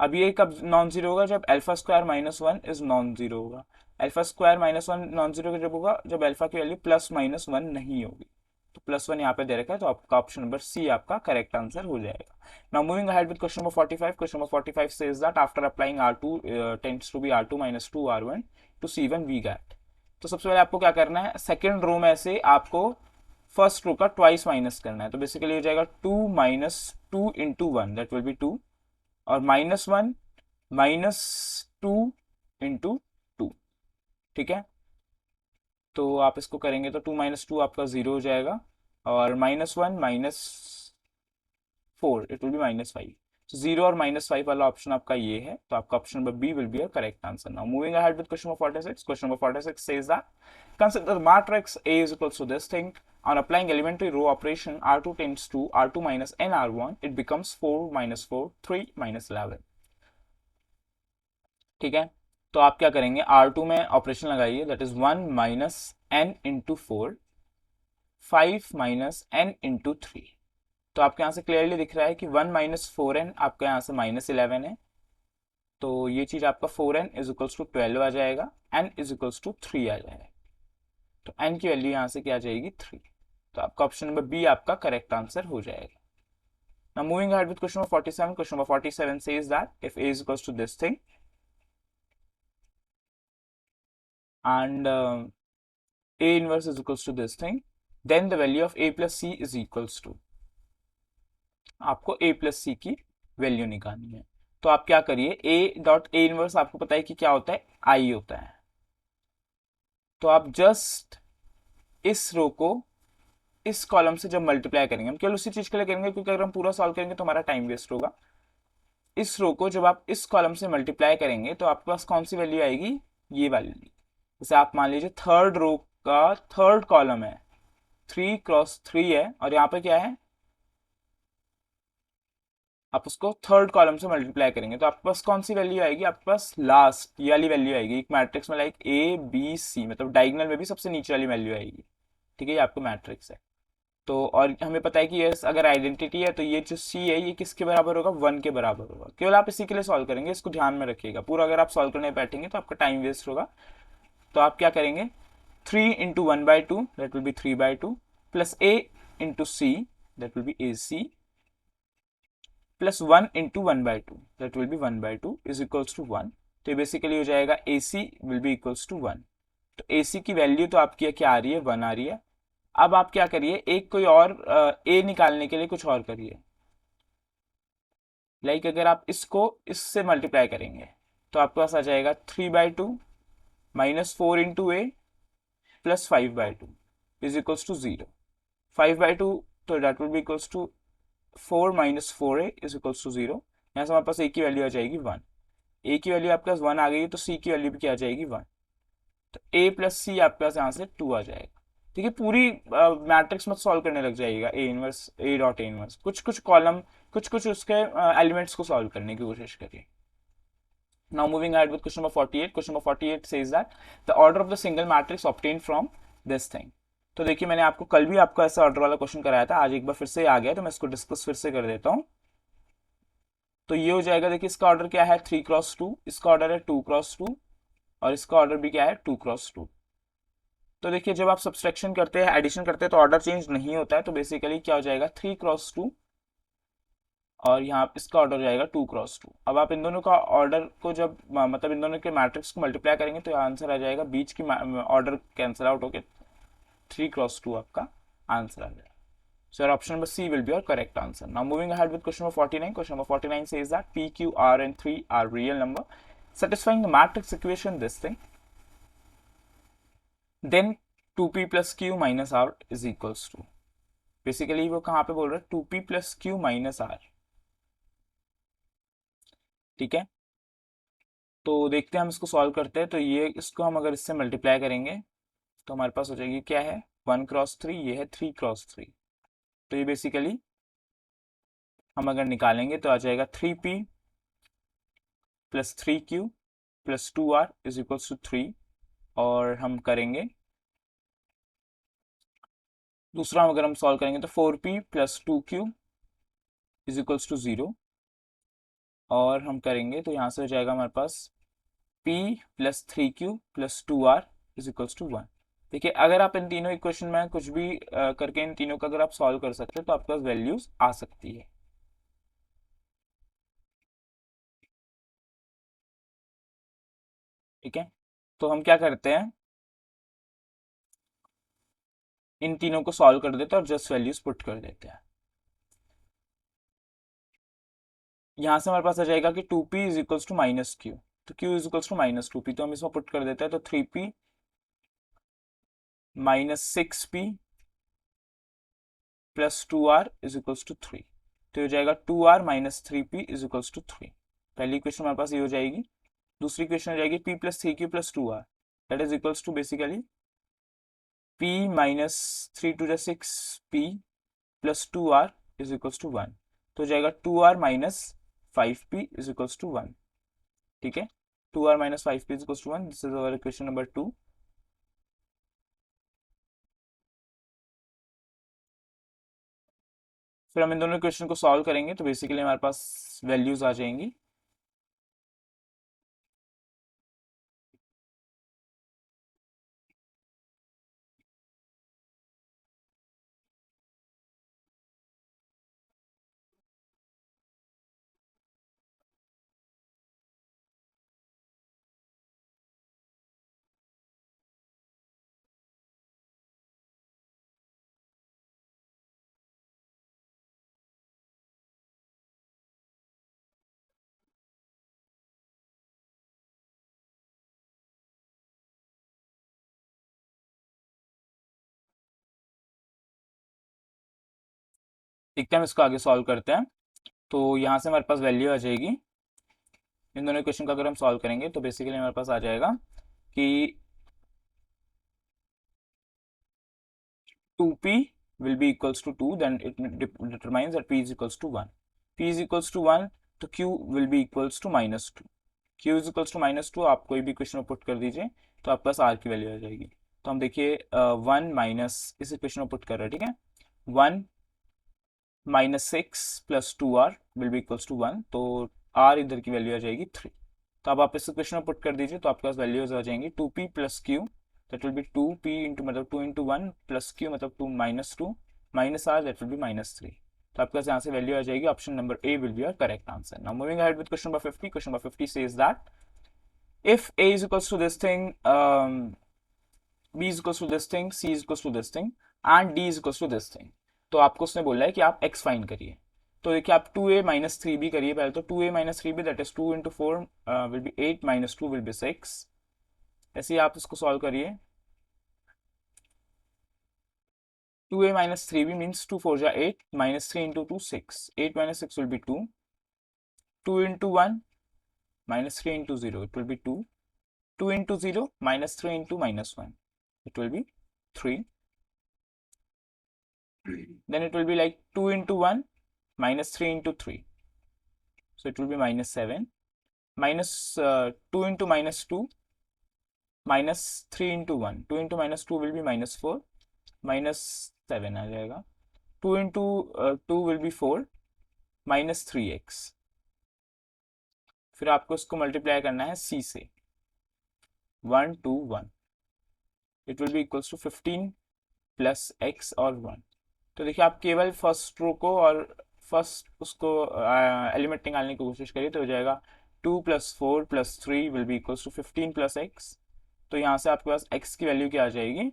अब ये कब नॉन जीरो होगा, जब alpha square -1 is non zero होगा। अल्फा स्क्वायर -1 नॉन जीरो जब होगा जब अल्फा की वैल्यू +-1 नहीं होगी। तो +1 यहाँ पे दे रखा है, तो आपका ऑप्शन नंबर सी आपका करेक्ट आंसर हो जाएगा। Now moving ahead with question number 45। Question number 45 says that after applying R2 tends to be R2 - 2 R1 to C1 we get. तो सबसे पहले आपको क्या करना है, सेकेंड रो में से आपको फर्स्ट रो का ट्वाइस माइनस करना है। तो बेसिकली हो जाएगा 2 - 2 इंटू 1 दैट विल बी 2 और -1 -2 इंटू 2। ठीक है, तो आप इसको करेंगे तो 2 - 2 आपका 0 हो जाएगा और -1 -4 इट विल बी -5। तो 0 और -5 वाला ऑप्शन आपका ये है, तो आपका option number B will be a correct answer. Now moving ahead with question number 46। Question number 46 says that consider the matrix A is equals to this thing, On applying elementary row operation R2 tends to R2 minus n R1, it becomes 4 minus 4, 3 minus 11. ठीक है, तो आप क्या करेंगे, R2 में operation लगाइए, that is 1 minus n into 4, 5 minus n into 3. तो आपके यहाँ से क्लियरली दिख रहा है कि 1 माइनस 4n आपका यहाँ से माइनस 11 है, तो ये चीज आपका 4n इज इक्वल्स टू 12 आ जाएगा, n इज इक्वल्स टू 3 आ जाएगा. तो n की वैल्यू यहाँ से क्या आ जाएगी, 3. तो आपका ऑप्शन नंबर बी आपका करेक्ट आंसर हो जाएगा. Now moving ahead with question number 47. Question number 47 says that if a is equals to this thing and a inverse is equals to this thing, then the value of a plus c is equals to. आपको a plus c की value निकालनी है. तो आप क्या करिए, a dot a inverse आपको पता है कि क्या होता है, i होता है. तो आप जस्ट इस रो को इस कॉलम से जब मल्टीप्लाई करेंगे, हम केवल उसी चीज के लिए करेंगे क्योंकि अगर हम पूरा सॉल्व करेंगे तो हमारा टाइम वेस्ट होगा. इस रो को जब आप इस कॉलम से मल्टीप्लाई करेंगे तो आपके पास कौन सी वैल्यू आएगी, ये वैल्यू. जैसे आप मान लीजिए थर्ड रो का थर्ड कॉलम है, 3 क्रॉस 3 है, और यहाँ पे क्या है, आप उसको थर्ड कॉलम से मल्टीप्लाई करेंगे तो आपके पास कौन सी वैल्यू आएगी, आपके पास लास्ट ये वाली वैल्यू आएगी. एक मैट्रिक्स में लाइक ए बी सी, मतलब डायगोनल में भी सबसे नीचे वाली वैल्यू आएगी. ठीक है, ये आपको मैट्रिक्स है. तो और हमें पता है कि ये अगर आइडेंटिटी है तो ये जो सी है ये किसके बराबर होगा, 1 के बराबर होगा. केवल आप इसी के लिए सॉल्व करेंगे, इसको ध्यान में रखिएगा. पूरा अगर आप सॉल्व करने बैठेंगे तो आपका टाइम वेस्ट होगा. तो आप क्या करेंगे, 3 into 1/2 that will be 3/2 plus a into C that will be A C plus 1 into 1/2 that will be 1/2 is equals to 1. तो ये बेसिकली हो जाएगा A C will be equals to 1. तो ए सी की वैल्यू तो आपकी क्या आ रही है, 1 आ रही है. अब आप क्या करिए, एक कोई और ए निकालने के लिए कुछ और करिए. लाइक अगर आप इसको इससे मल्टीप्लाई करेंगे तो आपके पास आ जाएगा 3/2 minus 4 into A plus 5/2 is equals to 0. 5/2 तो that will be equals to 4 minus 4a is equals to 0. यहाँ से हमारे पास ए की वैल्यू आ जाएगी 1. ए की वैल्यू आपके पास 1 आ गई तो सी की वैल्यू भी क्या आ जाएगी, 1. तो ए प्लस सी आपके पास यहाँ से 2 आ जाएगा. ठीक है, पूरी मैट्रिक्स मत सॉल्व करने लग जाइएगा, A inverse A dot A inverse, कुछ कुछ कॉलम कुछ कुछ उसके एलिमेंट्स को सॉल्व करने की कोशिश करिए. Now moving ahead with question number 48. Question number 48 says that the order of the single matrix obtained from this thing. तो देखिए मैंने आपको कल भी आपको ऐसा ऑर्डर वाला क्वेश्चन कराया था, आज एक बार फिर से आ गया तो मैं इसको डिस्कस फिर से कर देता हूँ. तो ये हो जाएगा, देखिए इसका ऑर्डर क्या है, 3x2, इसका ऑर्डर है 2x2 और इसका ऑर्डर भी क्या है, 2x2. तो देखिए जब आप सब्सट्रैक्शन करते हैं, एडिशन करते हैं तो ऑर्डर चेंज नहीं होता है. तो बेसिकली क्या हो जाएगा, 3x2 और यहाँ इसका ऑर्डर जाएगा 2x2. अब आप इन दोनों का ऑर्डर को जब मतलब इन दोनों के मैट्रिक्स को मल्टीप्लाई करेंगे तो आंसर आ जाएगा, बीच की ऑर्डर कैंसिल आउट होकर 3x2 आपका आंसर आ जाएगा. So your option number C will be your correct answer. Now moving ahead with question number 49. Question number 49 says that P, Q, R and 3 are real number satisfying the matrix equation this thing. Then 2P plus Q minus R is equals to. Basically वो कहाँ पे बोल रहा है, 2P plus Q minus R. ठीक है, तो देखते हैं हम इसको सॉल्व करते हैं. तो ये इसको हम अगर इससे मल्टीप्लाई करेंगे तो हमारे पास हो जाएगी क्या है, 1x3, ये है 3x3. तो ये बेसिकली हम अगर निकालेंगे तो आ जाएगा 3p plus 3q plus 2r is equals to 3. और हम करेंगे दूसरा, अगर हम सॉल्व करेंगे तो 4p plus 2q is equals to 0. और हम करेंगे तो यहाँ से हो जाएगा हमारे पास p plus 3q plus 2r is equals to 1. देखिए अगर आप इन तीनों इक्वेशन में कुछ भी करके इन तीनों का अगर आप सॉल्व कर सकते हैं तो आपके पास वैल्यूज आ सकती है. ठीक है, तो हम क्या करते हैं, इन तीनों को सॉल्व कर देते हैं और जस्ट वैल्यूज पुट कर देते हैं. यहां से हमारे पास आ जाएगा कि 2p is equals to minus Q, तो q is equals to minus 2p. तो हम इसमें पुट कर देते हैं, तो 3p minus 6p plus 2r is equals to 3. तो हो जाएगा 2r minus 3p is equals to 3. पहली इक्वेशन हमारे पास ये हो जाएगी. दूसरी इक्वेशन हो जाएगी p plus 3q plus 2r that is equals to basically p minus 3 to the 6 p plus 2r is equals to 1, तो हो जाएगा 2r minus 5p is equals to 1। ठीक है, 2r minus 5p is equals to 1, this is our equation number 2। फिर हम इन दोनों equation को solve करेंगे तो बेसिकली हमारे पास वैल्यूज आ जाएंगी। देखते हैं हम इसको आगे सॉल्व करते हैं। तो यहाँ से हमारे पास वैल्यू आ जाएगी, इन दोनों इक्वेशन का अगर हम सॉल्व करेंगे तो बेसिकली हमारे पास आ जाएगा कि 2p will be equals to 2, then it determines that p is equals to 1। p is equals to 1, तो q will be equals to minus 2। q is equals to minus 2 आप कोई भी इक्वेशन में पुट कर दीजिए तो आपके पास r की वैल्यू आ जाएगी। तो हम देखिए 1 माइनस इस इक्वेशन में पुट कर रहे हैं, ठीक है, 1 minus 6 plus 2r will be equals to 1, तो r इधर की वैल्यू आ जाएगी 3। तो अब आप इस इक्वेशन में पुट कर दीजिए तो आपके पास वैल्यूज आ जाएंगी 2p plus Q, that will B 2p into मतलब 2 इंटू 1 प्लस क्यू मतलब 2 minus 2 minus r that will B minus 3। तो आपके पास यहाँ से वैल्यू आ जाएगी, option number A will be your correct answer. Now moving ahead with question number 50। Question number 50 says that if a is equals to this thing, b is equals to this thing, c is equals to this thing and d is equals to this thing, तो आपको उसने बोला है कि आप x find करिए। तो देखिए आप 2a माइनस 3b करिए पहले, तो 2a minus 3b that is 2 into 4 will be 8 minus 2 will be 6। ऐसे ही आप इसको सॉल्व करिए। 2a minus 3b means 2 4 जा 8 minus 3 into 2 6, 8 minus 6 will be 2, 2 into 1 minus 3 into 0 it will be 2, 2 into 0 minus 3 into minus 1 it will be 3, then it will be like 2 into 1 minus 3 into 3, so it will be minus 7, minus 2 into minus 2 minus 3 into 1, 2 into minus 2 will be minus 4, minus 7 आ जाएगा, 2 into 2 will be 4 minus 3x। फिर आपको इसको multiply करना है c से, 1 2 1, it will be equals to 15 plus x और 1। तो देखिए आप केवल फर्स्ट रो को और फर्स्ट उसको एलिमेंट निकालने की कोशिश करिए, तो हो जाएगा 2 plus 4 plus 3 will be equals to 15 plus x। तो यहाँ से आपके पास x की वैल्यू क्या आ जाएगी,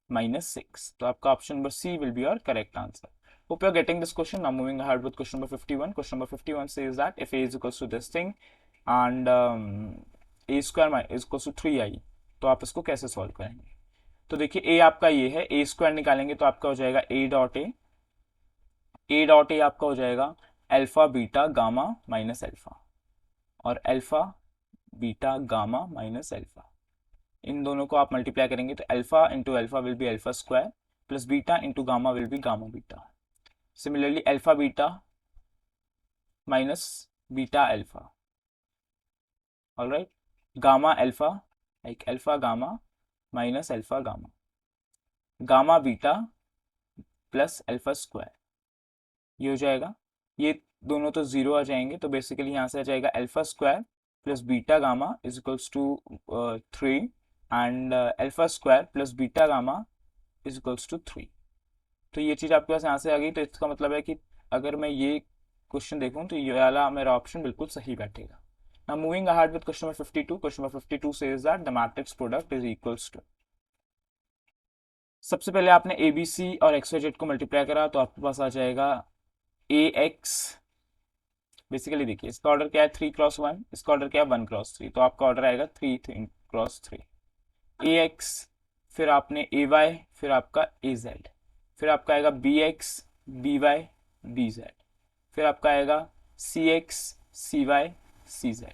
-6। तो आपका option number C will be your correct answer. Hope you are getting this question. Now moving ahead with question number 51. Question number 51 says that if a is equals to this thing and a square is equals to 3i, तो आप इसको कैसे solve करेंगे। तो देखिए a आपका ये है, a स्क्वायर निकालेंगे तो आपका हो जाएगा a डॉट a आपका हो जाएगा alpha beta gamma minus alpha, और alpha beta gamma minus alpha, इन दोनों को आप मल्टीप्लाई करेंगे तो alpha into alpha will be alpha square plus beta into gamma will be gamma beta. Similarly alpha beta minus beta alpha, alright, gamma alpha like alpha gamma minus alpha gamma, gamma beta plus alpha square, ये हो जाएगा, ये दोनों तो zero आ जाएंगे, तो basically यहाँ से आ जाएगा alpha square plus beta gamma is equals to 3 and alpha square plus beta gamma is equals to 3। तो ये चीज़ आपके पास यहाँ से आ गई, तो इसका मतलब है कि अगर मैं ये क्वेश्चन देखूँ तो ये वाला मेरा ऑप्शन बिल्कुल सही बैठेगा। Now moving ahead with question number 52. Question number 52 says that the matrix product is equals to, सबसे पहले आपने ए बी सी और एक्स वाई जेड को मल्टीप्लाई करा तो आपके पास आ जाएगा ए एक्स। बेसिकली देखिए इसका ऑर्डर क्या है 3x1, इसका ऑर्डर क्या है 1x3, तो आपका ऑर्डर आएगा 3x3। ए एक्स, फिर आपने ए वाई, फिर आपका ए जेड, फिर आपका आएगा B X B Y B Z, फिर आपका आएगा C X C Y C Z,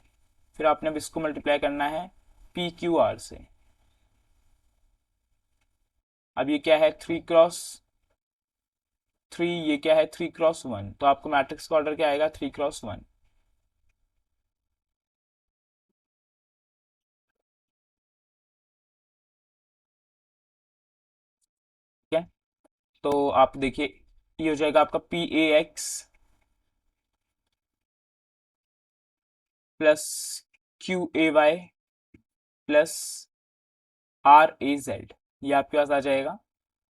फिर आपने अब इसको मल्टीप्लाई करना है पी क्यू आर से, अब ये क्या है 3 क्रॉस 3, ये क्या है 3 क्रॉस 1, तो आपको मैट्रिक्स का ऑर्डर क्या आएगा 3 क्रॉस 1। ठीक है, तो आप देखिए ये हो जाएगा आपका PAX plus QAY plus RAZ, ये आपके पास आ जाएगा।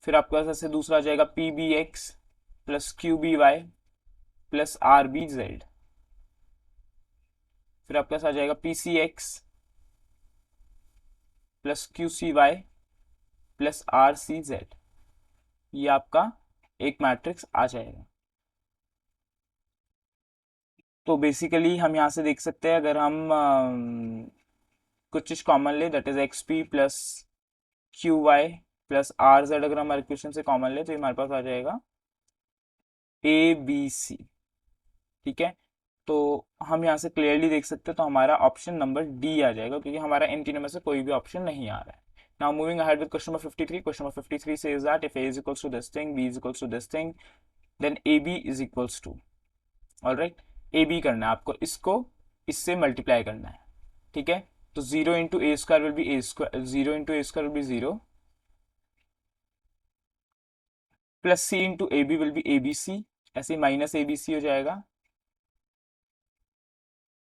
फिर आपके पास ऐसे दूसरा आ जाएगा PBX plus QBY plus RBZ। फिर आपके पास आ जाएगा PCX plus QCY plus RCZ। ये आपका एक मैट्रिक्स आ जाएगा। तो बेसिकली हम यहाँ से देख सकते हैं, अगर हम कुछ चीज़ कॉमन ले, that is XP plus QY plus RZ, अगर हम हमारे क्वेश्चन से कॉमन ले तो ये हमारे पास आ जाएगा ABC। ठीक है, तो हम यहाँ से क्लियरली देख सकते हैं, तो हमारा ऑप्शन नंबर डी आ जाएगा, क्योंकि हमारा इन तीनों में से कोई भी ऑप्शन नहीं आ रहा है। Now moving ahead with question number 53। Question number 53 says that if A is equals to this thing, B is equals to this thing, then AB is equals to, alright, AB करना है आपको, इसको इससे multiply करना है। ठीक है, तो 0 into A square will be A square, 0 into A square will be 0, plus C into AB will be ABC, ऐसे माइनस ABC हो जाएगा।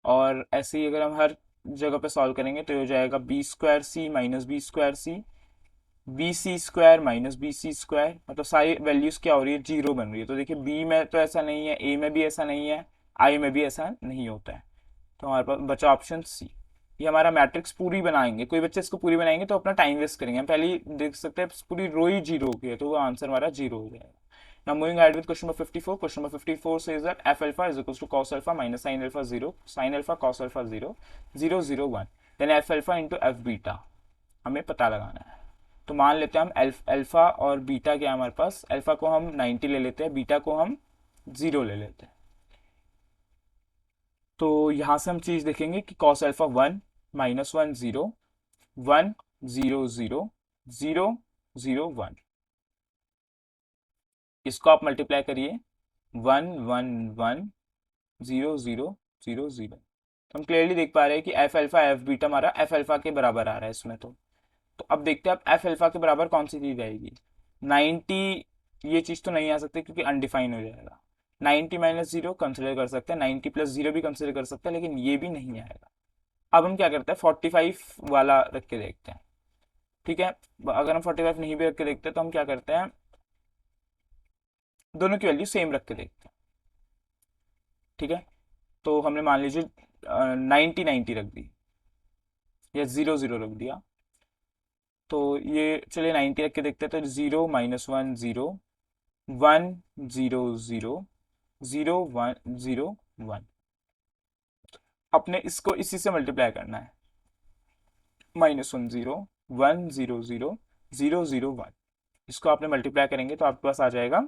और ऐसे ही अगर हम हर जगह पे सॉल्व करेंगे तो ये हो जाएगा B2C minus B2C, BC square minus BC square, मतलब सारी वैल्यूज क्या हो रही है, जीरो बन रही है। तो देखिए बी में तो ऐसा नहीं है, ए में भी ऐसा नहीं है, आई में भी ऐसा नहीं होता है, तो हमारे पास बचा ऑप्शन सी। ये हमारा मैट्रिक्स पूरी बनाएंगे, कोई बच्चे इसको पूरी बनाएंगे तो अपना टाइम वेस्ट करेंगे, हम पहले ही देख सकते हैं पूरी रो ही जीरो की है, तो वो आंसर हमारा जीरो हो जाएगा। Now moving ahead with question number 54. Question number 54 says that f alpha is equals to cos alpha minus sin alpha 0, sin alpha cos alpha 0, 0 0 1, then f alpha into f beta हमें पता लगाना है। तो मान लेते हैं हम अल्फा और बीटा क्या है हमारे पास, अल्फा को हम 90 ले लेते हैं, बीटा को हम 0 ले लेते हैं। तो यहां से हम चीज देखेंगे कि cos अल्फा 1 -1 0, 1 0 0 0 0 1, इसको आप मल्टीप्लाई करिए 1 1 1 0 0 0 0। तो हम क्लियरली देख पा रहे हैं कि एफ अल्फा एफ बीटा हमारा एफ अल्फा के बराबर आ रहा है इसमें। तो अब देखते हैं अब एफ अल्फा के बराबर कौन सी चीज आएगी। 90, ये चीज तो नहीं आ सकती क्योंकि अनडिफाइन हो जाएगा। 90 माइनस जीरो कंसिडर कर सकते हैं, 90 प्लस जीरो भी कंसिडर कर सकते हैं, लेकिन ये भी नहीं आएगा। अब हम क्या करते हैं 45 वाला रख के देखते हैं। ठीक है, अगर हम 45 नहीं भी रख के देखते हैं तो हम क्या करते हैं, दोनों की वैल्यू सेम रख के देखते हैं। ठीक है, तो हमने मान लीजिए 90 90 रख दी या 0 0 रख दिया, तो ये चलिए 90 रख के देखते हैं। तो 0 -1 0, 1 0 0 0 1 0 1, अपने इसको इसी से मल्टीप्लाई करना है, -1 0 1 0 0 0 0 1, इसको आपने मल्टीप्लाई करेंगे तो आपके पास आ जाएगा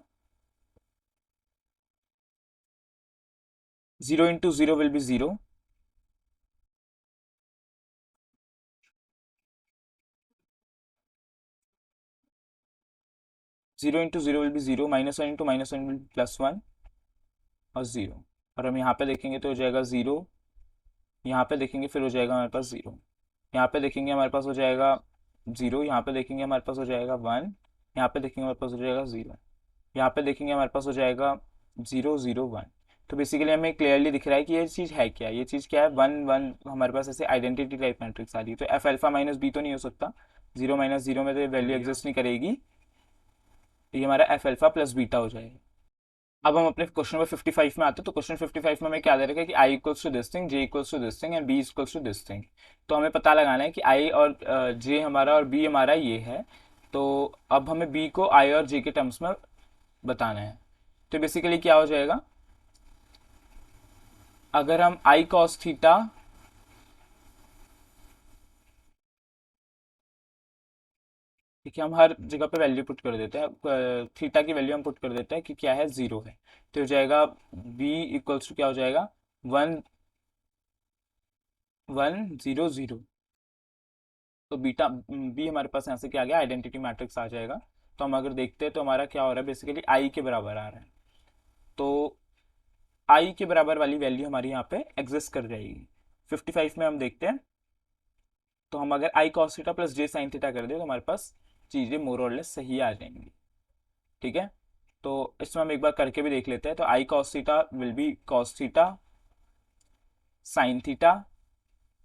0 into 0 will be 0, 0 into 0 will be 0, -1 into -1 will be +1 और 0। और हम यहाँ पे देखेंगे तो हो जाएगा 0, यहाँ पे देखेंगे फिर हो जाएगा हमारे पास 0, यहाँ पे देखेंगे हमारे पास हो जाएगा 0, यहाँ पे देखेंगे हमारे पास हो जाएगा 1, यहाँ पे देखेंगे हमारे पास हो जाएगा 0, यहाँ पे देखेंगे हमारे पास हो जाएगा 0 0 1। तो बेसिकली हमें क्लियरली दिख रहा है कि ये चीज़ है क्या, ये चीज़ क्या है 1 1, हमारे पास ऐसे आइडेंटिटी टाइप मैट्रिक्स आ रही है। तो एफ अल्फा माइनस बी तो नहीं हो सकता, 0 -0 में तो वैल्यू एग्जिस्ट नहीं करेगी, तो ये हमारा एफ अल्फा प्लस बीटा हो जाएगा। अब हम अपने क्वेश्चन नंबर 55 में आते हैं। तो क्वेश्चन 55 में हमें क्या दे रखा है कि I equals to this thing, J equals to this thing and B equals to this thing. तो हमें पता लगाना है कि आई और जे हमारा और बी हमारा ये है। तो अब हमें बी को आई और जे के टर्म्स में बताना है। तो बेसिकली क्या हो जाएगा, अगर हम आई कॉस थीटा ठीक है, हम हर जगह पे वैल्यू पुट कर देते हैं, थीटा की वैल्यू हम पुट कर देते हैं कि क्या है 0 है, तो हो जाएगा बी इक्वल्स टू क्या हो जाएगा 1 1 0 0। तो बीटा बी हमारे पास यहाँ से क्या आ गया, आइडेंटिटी मैट्रिक्स आ जाएगा। तो हम अगर देखते हैं तो हमारा क्या हो रहा है, बेसिकली आई के बराबर आ रहा है। तो आई के बराबर वाली वैल्यू हमारी यहाँ पे एग्जिस्ट कर जाएगी। 55 में हम देखते हैं, तो हम अगर आई कॉस थीटा प्लस जे साइन थीटा कर दे तो हमारे पास चीज़ें मोर और लेस सही आ जाएंगी। ठीक है, तो इसमें हम एक बार करके भी देख लेते हैं। तो I cos theta will be cos theta sine theta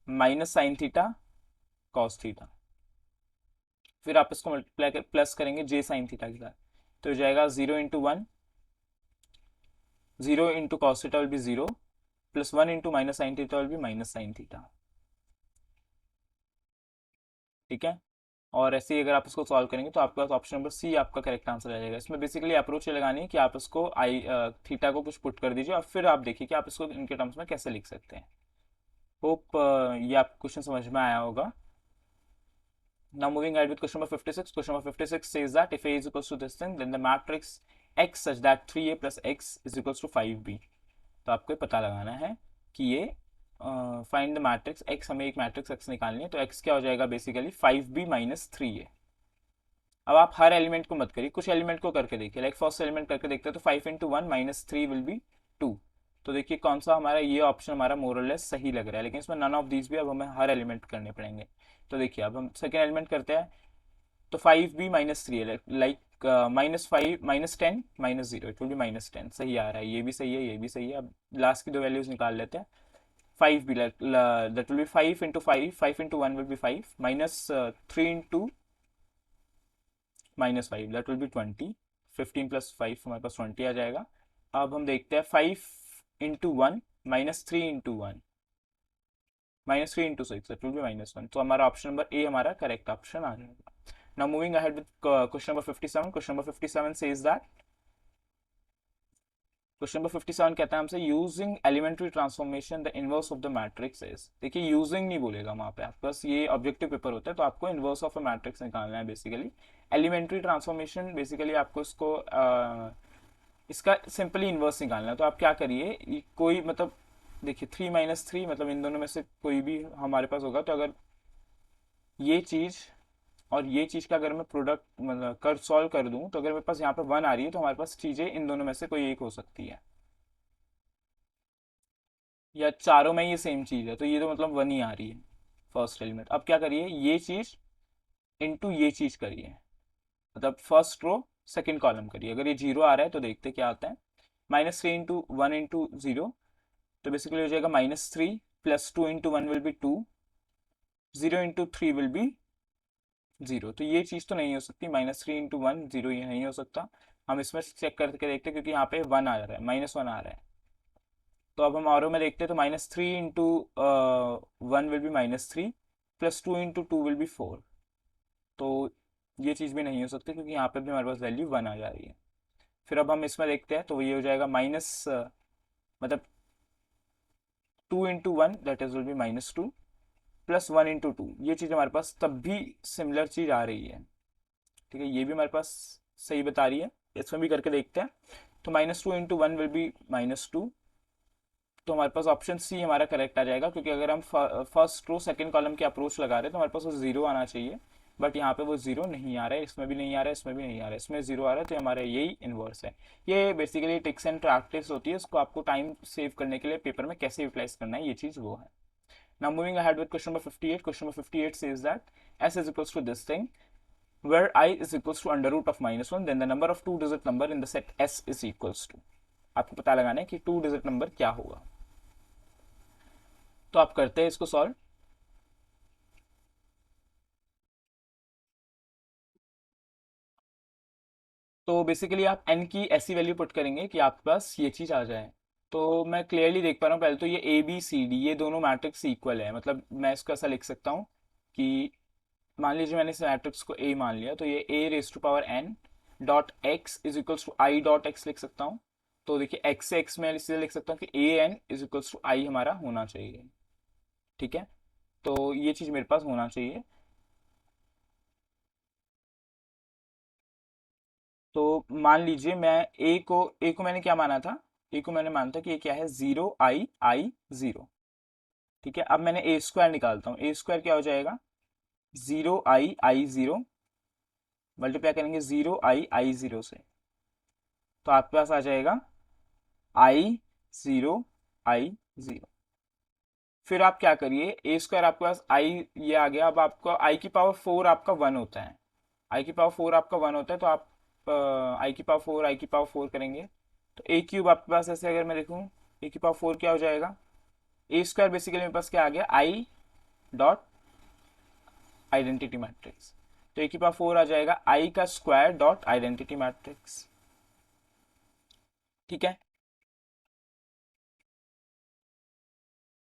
minus sine theta cos theta, फिर आप इसको मल्टीप्लाई प्लस करेंगे जे साइन थीटा के साथ, तो हो जाएगा 0 × 1, 0 × cos theta will be 0 plus 1 × minus sine theta will B minus sine theta. ठीक है, और ऐसे ही अगर आप इसको सॉल्व करेंगे तो आपके पास ऑप्शन नंबर सी आपका करेक्ट आंसर आ जाएगा। इसमें बेसिकली अप्रोच ये लगानी है कि आप इसको आई थीटा को कुछ पुट कर दीजिए और फिर आप देखिए कि आप इसको इनके टर्म्स में कैसे लिख सकते हैं। होप ये आप क्वेश्चन समझ में आया होगा। Now moving ahead with question number 56. Question number 56 says that if A is equals to this thing, then the matrix X such that 3A plus X is equals to 5B. तो आपको पता लगाना है कि ये फाइंड द मैट्रिक्स X, हमें एक matrix X निकालनी है। तो X क्या हो जाएगा, बेसिकली 5B माइनस 3A। अब आप हर एलिमेंट को मत करिए, कुछ एलिमेंट को करके देखिए। लाइक फर्स्ट एलिमेंट करके देखते हैं, तो 5 × 1 माइनस 3 विल बी 2। तो देखिए कौन सा हमारा ये ऑप्शन हमारा मोरलेस सही लग रहा है, लेकिन इसमें नन ऑफ दीज भी अब हमें हर एलिमेंट करने पड़ेंगे। तो देखिए अब हम सेकेंड एलिमेंट करते हैं, तो 5B माइनस 3 है, लाइक -5 -10 -0, इट विल बी -10। सही आ रहा है, ये भी सही है, ये भी सही है। अब लास्ट की दो वैल्यूज निकाल लेते हैं। 5B that will B 5 × 5, 5 × 1 will B 5 minus 3 × -5 that will B 20। 15 + 5 हमारे पास 20 आ जाएगा। अब हम देखते हैं 5 × 1 -3 × 1 -3 × 6 दैट विल बी -1। तो हमारा ऑप्शन नंबर ए हमारा करेक्ट ऑप्शन आ जाएगा। Now moving ahead with question number 57. Question number 57 says that, question number 57 कहता है हमसे using elementary transformation the inverse of the matrix is. देखिए यूजिंग नहीं बोलेगा वहाँ पे, आपके पास ये ऑब्जेक्टिव पेपर होता है तो आपको इनवर्स ऑफ अ मैट्रिक्स निकालना है। बेसिकली एलिमेंट्री ट्रांसफॉर्मेशन, बेसिकली आपको इसको इसका सिंपली इनवर्स निकालना है। तो आप क्या करिए, कोई मतलब देखिए 3 - 3 मतलब इन दोनों में से कोई भी हमारे पास होगा। तो अगर ये चीज़ और ये चीज़ का अगर मैं प्रोडक्ट मतलब कर सॉल्व कर दूं, तो अगर मेरे पास यहाँ पे 1 आ रही है तो हमारे पास चीज़ें इन दोनों में से कोई एक हो सकती है, या चारों में ये सेम चीज़ है तो ये तो मतलब 1 ही आ रही है फर्स्ट एलिमेंट। अब क्या करिए, ये चीज़ इनटू ये चीज़ करिए, मतलब फर्स्ट रो सेकंड कॉलम करिए। अगर ये 0 आ रहा है तो देखते क्या आता है, -3 × 1 × 0, तो बेसिकली हो जाएगा -3 plus 2 × 1 will B 2, 0 × 3 will be 0। तो ये चीज़ तो नहीं हो सकती, -3 × 1 0 ये नहीं हो सकता। हम इसमें चेक करके देखते हैं, क्योंकि यहाँ पे 1 आ रहा है, -1 आ रहा है। तो अब हम और में देखते हैं, तो -3 × 1 will B -3 plus 2 × 2 will be 4। तो ये चीज़ भी नहीं हो सकती, क्योंकि यहाँ पे भी हमारे पास वैल्यू 1 आ जा रही है। फिर अब हम इसमें देखते हैं, तो ये हो जाएगा मतलब 2 × 1 that is will B -2 plus 1 × 2। ये चीज़ हमारे पास तब भी सिमिलर चीज़ आ रही है। ठीक है, ये भी हमारे पास सही बता रही है। इसमें भी करके देखते हैं, तो -2 × 1 विल बी -2। तो हमारे पास ऑप्शन सी हमारा करेक्ट आ जाएगा, क्योंकि अगर हम फर्स्ट रो सेकंड कॉलम की अप्रोच लगा रहे हैं तो हमारे पास वो 0 आना चाहिए, बट यहाँ पे वो 0 नहीं आ रहा है। इसमें भी नहीं आ रहा है, इसमें भी नहीं आ रहा है, इसमें 0 आ रहा है, तो हमारा यही इन्वर्स है। ये बेसिकली टिक्स एंड प्रैक्टिस होती है, इसको आपको टाइम सेव करने के लिए पेपर में कैसे यूटिलाइज करना है, ये चीज़ वो है। Now moving ahead with question number 58. Question number 58 says that s is equals to this thing, where I is equals to under root of -1, then the number of two digit number in the set s is equals to। आपको पता लगाना है कि 2 digit number क्या होगा। तो आप करते हैं इसको सॉल्व। तो बेसिकली आप n की ऐसी वैल्यू पुट करेंगे कि आपके पास ये चीज़ आ जाए। तो मैं क्लियरली देख पा रहा हूँ, पहले तो ये ए बी सी डी ये दोनों मैट्रिक्स इक्वल है। मतलब मैं इसको ऐसा लिख सकता हूँ कि मान लीजिए मैंने इस मैट्रिक्स को ए मान लिया, तो ये a⁻n dot X is equals to I dot X लिख सकता हूँ। तो देखिए एक्स से एक्स में इसलिए लिख सकता हूँ कि an इज इक्वल्स टू आई हमारा होना चाहिए। ठीक है, तो ये चीज़ मेरे पास होना चाहिए। तो मान लीजिए मैं ए को मैंने क्या माना था, ए को मैंने माना था कि ये क्या है, 0 i 0। ठीक है, अब मैंने ए स्क्वायर निकालता हूँ, ए स्क्वायर क्या हो जाएगा, 0 i 0 मल्टीप्लाई करेंगे 0 i 0 से, तो आपके पास आ जाएगा i 0 फिर आप क्या करिए, ए स्क्वायर आपके पास आई ये आ गया। अब आपका आई की पावर 4 आपका 1 होता है, आई की पावर 4 आपका 1 होता है, तो आप आई की पावर 4 करेंगे तो ए क्यूब आपके पास ऐसे अगर मैं देखूँ ए की पावर 4 क्या हो जाएगा, ए स्क्वायर बेसिकली मेरे पास क्या आ गया आई डॉट आइडेंटिटी मैट्रिक्स, तो ए की पावर 4 आ जाएगा आई का स्क्वायर डॉट आइडेंटिटी मैट्रिक्स। ठीक है,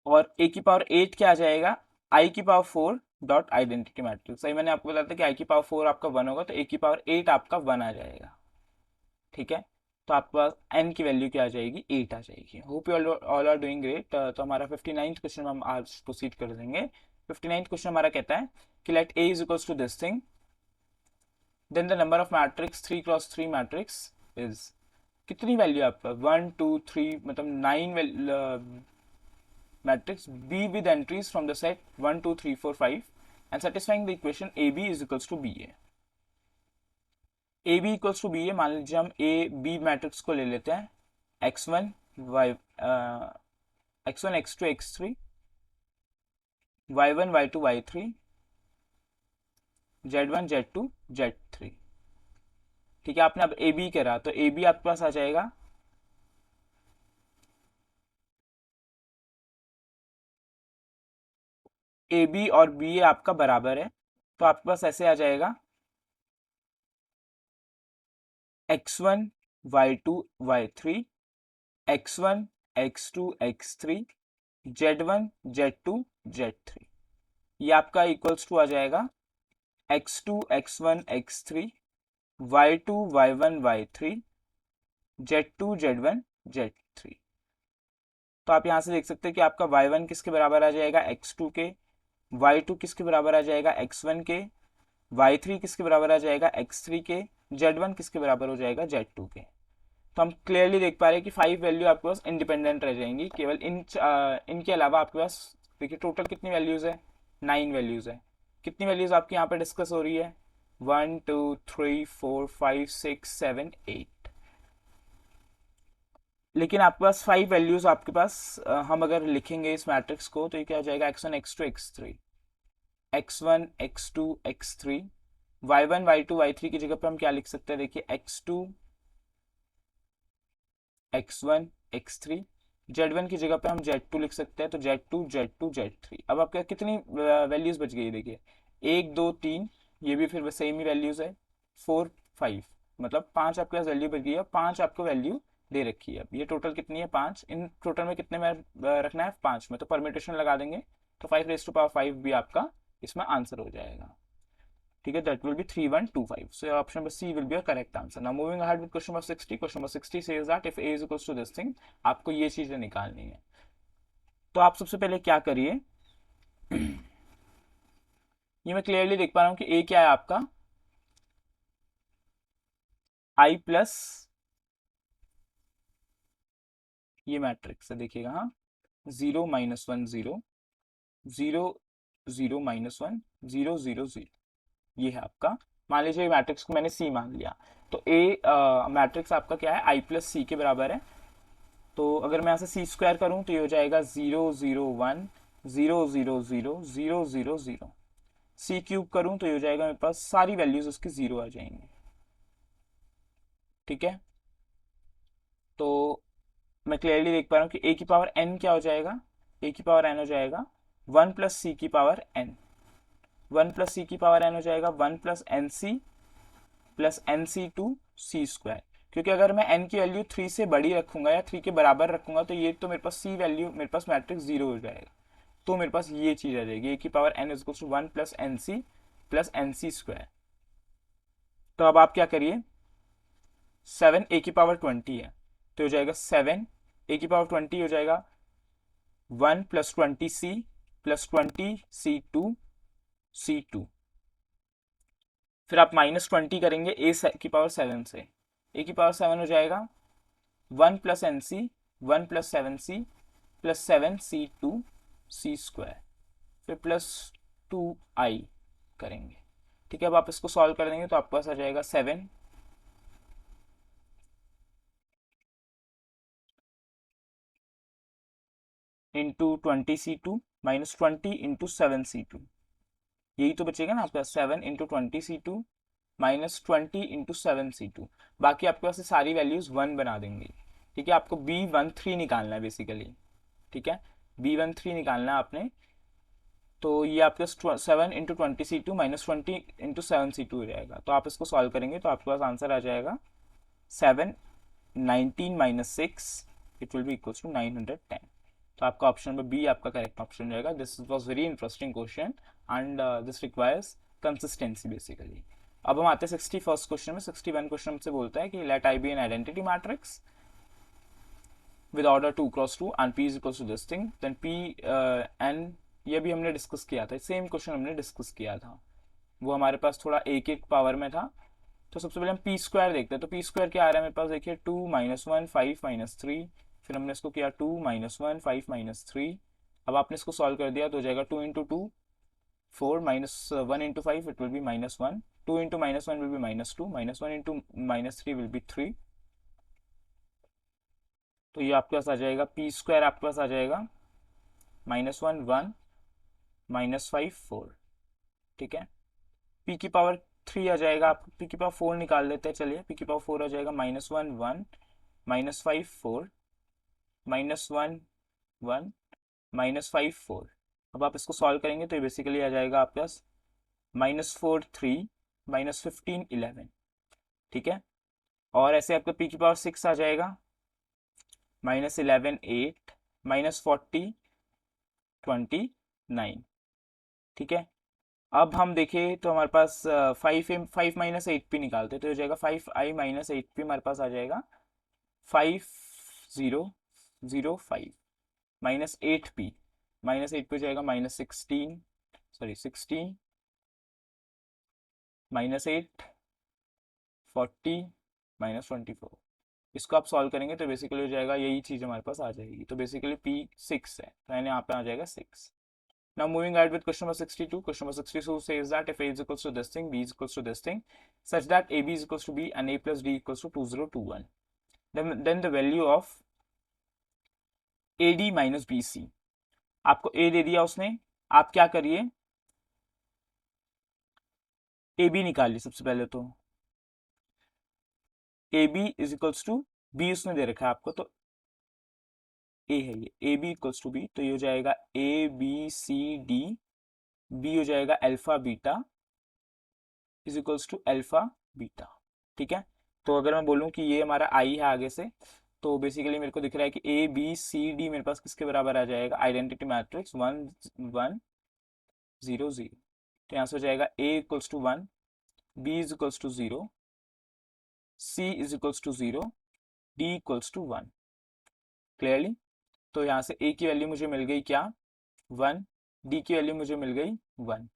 और ए की पावर 8 क्या आ जाएगा, आई की पावर 4 डॉट आइडेंटिटी मैट्रिक्स। सही मैंने आपको बताया था कि आई की पावर 4 आपका 1 होगा, तो ए की पावर 8 आपका 1 आ जाएगा। ठीक है, तो आपके पास एन की वैल्यू क्या आ जाएगी, 8 आ जाएगी। Hope you all are doing great. तो हमारा 59th क्वेश्चन हम आज प्रोसीड कर देंगे। 59th क्वेश्चन हमारा कहता है कि let A is equals to this thing, then the number of matrix 3x3 matrix is, कितनी वैल्यू आपका 1 2 3 मतलब 9 matrix B with entries from the set 1 2 3 4 5 and satisfying the equation AB is equals to BA। AB equals to BA, मान लीजिए हम A B matrix को ले लेते हैं, x1 y x1 x2 x3 y1 y2 y3 z1 z2 z3। ठीक है, आपने अब AB करा तो AB आपके पास आ जाएगा AB और BA आपका बराबर है, तो आपके पास ऐसे आ जाएगा x1 y2 y3 x1 x2 x3 z1 z2 z3, ये आपका इक्वल्स टू आ जाएगा x2 x1 x3 y2 y1 y3 z2 z1 z3। तो आप यहां से देख सकते हैं कि आपका y1 किसके बराबर आ जाएगा, x2 के, y2 किसके बराबर आ जाएगा, x1 के, y3 किसके बराबर आ जाएगा, x3 के, z1 किसके बराबर हो जाएगा, z2 के। तो हम क्लियरली देख पा रहे हैं कि 5 वैल्यू आपके पास इंडिपेंडेंट रह जाएंगी, केवल इनके अलावा आपके पास देखिए टोटल कितनी वैल्यूज है, 9 वैल्यूज है। कितनी वैल्यूज आपकी यहाँ पे डिस्कस हो रही है, 1 2 3 4 5 6 7 8, लेकिन आपके पास 5 वैल्यूज आपके पास हम अगर लिखेंगे इस मैट्रिक्स को तो ये क्या हो जाएगा, x1 x2 x3 x1 x2 x3 y1 y2 y3 की जगह पे हम क्या लिख सकते हैं, देखिए x2 x1 x3, z1 की जगह पे हम z2 लिख सकते हैं, तो z2 z2 z3। अब आपके कितनी वैल्यूज बच गई, देखिए 1 2 3, ये भी फिर सेम ही वैल्यूज है, 4 5 मतलब 5 आपके पास वैल्यू बच गई है, 5 आपको वैल्यू दे रखी है। अब ये टोटल कितनी है, 5, इन टोटल में कितने में रखना है, 5 में, तो परमिटेशन लगा देंगे तो 5 भी आपका इसमें आंसर हो जाएगा। ठीक है, that will be 3125, so your option number C will be your correct answer। Now moving ahead with question number 60, question number 60 says that if A is equals to this thing, आपको ये चीजें निकालनी है। तो आप सबसे पहले क्या करिए, ये मैं क्लियरली देख पा रहा हूं कि A क्या है आपका I प्लस ये मैट्रिक्स है, देखिएगा हाँ 0 -1 0 0 0 -1 0 0 0, ये है आपका। मान लीजिए मैट्रिक्स को मैंने सी मान लिया, तो ए मैट्रिक्स आपका क्या है, आई प्लस सी के बराबर है। तो अगर मैं यहाँ से सी स्क्वायर करूँ तो ये हो जाएगा 0 0 1 0 0 0 0 0 0। सी क्यूब करूँ तो ये हो जाएगा, मेरे पास सारी वैल्यूज उसकी 0 आ जाएंगी। ठीक है, तो मैं क्लियरली देख पा रहा हूँ कि ए की पावर एन क्या हो जाएगा, ए की पावर एन हो जाएगा 1 प्लस सी की पावर एन, 1 प्लस सी की पावर एन हो जाएगा 1 plus N C plus N C two C square. क्योंकि अगर मैं एन की वैल्यू 3 से बड़ी रखूंगा या 3 के बराबर रखूंगा तो ये तो मेरे पास सी वैल्यू, मेरे पास मैट्रिक्स 0 हो जाएगा, तो मेरे पास ये चीज आ जाएगी, ए की power N is to 1 plus N C square. तो अब आप क्या करिए, 7 ए की पावर 20 है, तो हो जाएगा 7 ए की पावर 20 हो जाएगा 1 plus 20 C plus 20 C two, फिर आप -20 करेंगे ए की पावर 7 से, ए की पावर 7 हो जाएगा 1 plus N C 1 plus 7 C plus 7 C two C square, फिर प्लस 2 आई करेंगे, ठीक है, अब आप इसको सॉल्व कर देंगे तो आपके पास आ जाएगा 7 into 20 C2 minus 20 into 7 C2, यही तो बचेगा ना आपका, 7 into 20 C2 minus 20 into 7 C2। बाकी आपके पास ये सारी वैल्यूज 1 बना देंगे। ठीक है, आपको B13 निकालना है बेसिकली। ठीक है, B13 निकालना है आपने। तो ये आपके पास 7 into 20 C2 minus 20 into 7 C2 हो जाएगा। तो आप इसको सॉल्व करेंगे तो आपके पास आंसर आ जाएगा 719 minus 6, it will be equals to 910। तो आपका ऑप्शन नंबर बी आपका करेक्ट ऑप्शन हो जाएगा। This was very interesting question and this requires consistency basically. अब हम आते हैं 61st क्वेश्चन में। 61 क्वेश्चन से बोलता है कि let I be an identity matrix with order 2 cross 2 and p is equals to this thing, then p n, ये भी हमने डिस्कस किया था, सेम क्वेश्चन हमने डिस्कस किया था, वो हमारे पास थोड़ा एक एक पावर में था। तो सबसे पहले हम पी स्क्वायर देखते हैं। तो पी स्क्वायर क्या आ रहा है मेरे पास, देखिए 2 - 1 5 - 3, फिर हमने इसको किया 2 - 1 5 - 3। अब आपने इसको सॉल्व कर दिया तो हो जाएगा 2 × 2 4 -1 × 5 it will be -1, 2 × -1 will B -2, -1 × -3 will B 3। तो ये आपके पास आ जाएगा पी स्क्वायर, आपके पास आ जाएगा -1 1 -5 4। ठीक है, पी की पावर 3 आ जाएगा, आप पी की पावर 4 निकाल लेते हैं। चलिए, पी की पावर 4 आ जाएगा -1 1 -5 4 -1 1 -5 4। अब आप इसको सॉल्व करेंगे तो ये बेसिकली आ जाएगा आपके पास -4 3 -15 11। ठीक है, और ऐसे आपका पी की पावर 6 आ जाएगा -11 8 -40 29। ठीक है, अब हम देखें तो हमारे पास 5 - 8 पी निकालते तो हो जाएगा 5i - 8p, हमारे पास आ जाएगा 5005 -8p, -8p हो जाएगा -16, सॉरी 16 -8 40 -24। इसको आप सॉल्व करेंगे तो बेसिकली हो जाएगा, यही चीज़ हमारे पास आ जाएगी। तो बेसिकली पी 6 है, तो यानी यहाँ पे आ जाएगा 6। Now moving ahead with question number 62. Question number 62 says that if A is equals to this thing, B is equals to this thing, such that AB is equals to B and A plus D equals to 2021, then the value of AD minus BC, आपको A दे दिया उसने, आप क्या करिए, AB निकालिए सबसे पहले। तो AB is equals to B उसने दे रखा है आपको, तो A है ये, AB इक्वल्स टू B, तो ये हो जाएगा ABCD, B हो जाएगा alpha beta is equals to alpha beta. ठीक है, तो अगर मैं बोलूँ कि ये हमारा आई है आगे से, तो बेसिकली मेरे को दिख रहा है कि ABCD मेरे पास किसके बराबर आ जाएगा, आइडेंटिटी मैट्रिक्स 1 1 0 0। तो यहाँ से हो जाएगा A equals to 1, B is equals to 0, C is equals to 0, D equals to 1। Clearly, तो यहाँ से A की वैल्यू मुझे मिल गई क्या, 1, D की वैल्यू मुझे मिल गई 1।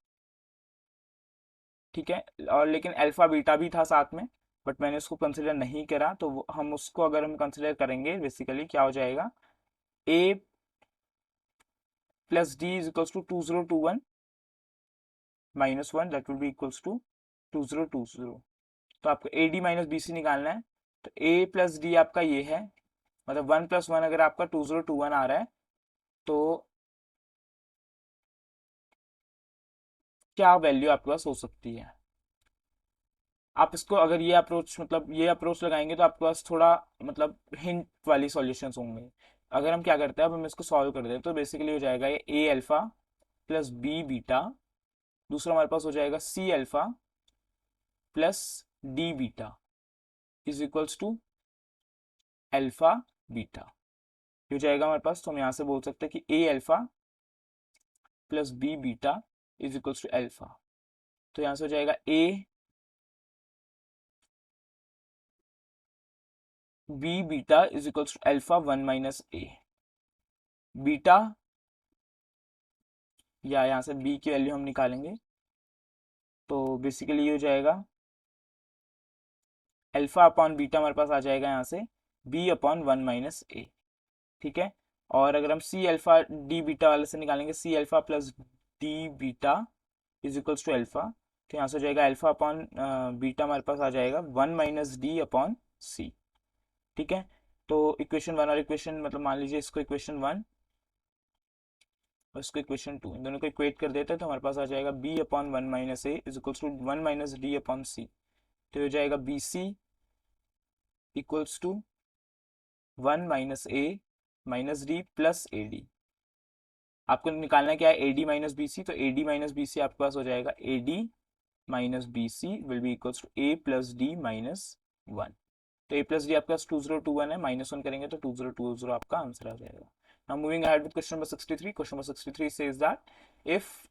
ठीक है, और लेकिन अल्फा बीटा भी था साथ में, बट मैंने उसको कंसिडर नहीं करा। तो हम उसको अगर हम कंसिडर करेंगे बेसिकली क्या हो जाएगा, A plus D is equals to 2021 -1, that will be equals to 2020। तो आपको A D minus B C निकालना है। तो ए प्लस डी आपका ये है, मतलब 1 + 1 अगर आपका 2021 आ रहा है, तो क्या वैल्यू आपके पास हो सकती है। आप इसको अगर ये अप्रोच, मतलब ये अप्रोच लगाएंगे तो आपके पास थोड़ा मतलब हिंट वाली सॉल्यूशंस होंगे। अगर हम क्या करते हैं, अब हम इसको सॉल्व कर दें तो बेसिकली हो जाएगा ये A alpha plus B beta, दूसरा हमारे पास हो जाएगा C alpha plus D beta is equals to alpha beta. ये हो जाएगा हमारे पास, तो हम यहाँ से बोल सकते हैं कि A alpha plus B beta is equals to alpha. तो यहाँ से हो जाएगा A B beta is equals to alpha 1 - A beta, या यहाँ से बी की वैल्यू हम निकालेंगे तो बेसिकली ये हो जाएगा अल्फा अपॉन बीटा, हमारे पास आ जाएगा यहाँ से बी अपॉन 1 - ए। ठीक है, और अगर हम सी अल्फा डी बीटा वाले से निकालेंगे, C alpha plus D beta is equals to alpha, तो यहाँ से हो जाएगा अल्फा अपॉन बीटा हमारे पास आ जाएगा 1 - d/c। ठीक है, तो इक्वेशन 1 और इक्वेशन मतलब मान लीजिए इसको इक्वेशन 1 और इसको इक्वेशन 2, इन दोनों को इक्वेट कर देते हैं तो हमारे पास आ जाएगा b/1 - a = 1 - d/c। तो ये हो जाएगा bc = 1 - a - d plus ad। आपको निकालना क्या है, ad - bc, तो ad - bc आपके पास हो जाएगा ad - bc will be equals to a + d - 1। तो a + d आपके पास 2021 है, -1 करेंगे तो 2020 आपका आंसर आ जाएगा। Now moving ahead with question number 63। Question number 63 says that if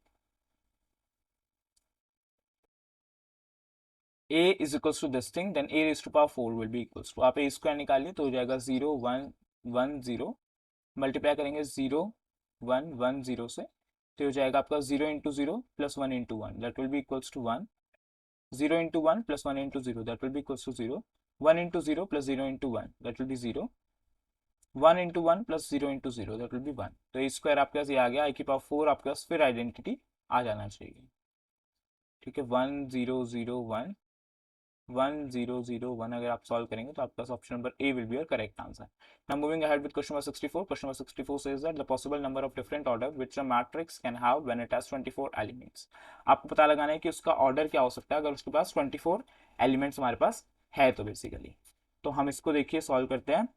a is equals to this thing then a raised to power 4 will be equals to, आप a square निकालिए तो हो जाएगा 0 1 1 0, मल्टीप्लाई करेंगे 0 1 1 0 से, तो हो जाएगा आपका 0 × 0 + 1 × 1 that will be equals to 1, 0 × 1 + 1 × 0 that will be equals to 0, 1 × 0 + 0 × 1 that will be 0, 1 × 1 + 0 × 0 that will be 1। तो ए स्क्वायर आपके पास ये आ गया, i की पावर 4 आपके पास फिर आइडेंटिटी आ जाना चाहिए। ठीक है, 1 0 0 1 1 0 0 1 अगर आप सॉल्व करेंगे तो आपका option number A will be your correct answer. Now moving ahead with question number 64। Question number 64 says that the possible number of different order which a matrix can have when it has 24 elements. आपको पता लगाना है कि उसका order क्या हो सकता है अगर उसके पास 24 एलिमेंट्स हमारे पास है तो बेसिकली। तो हम इसको देखिए सॉल्व करते हैं।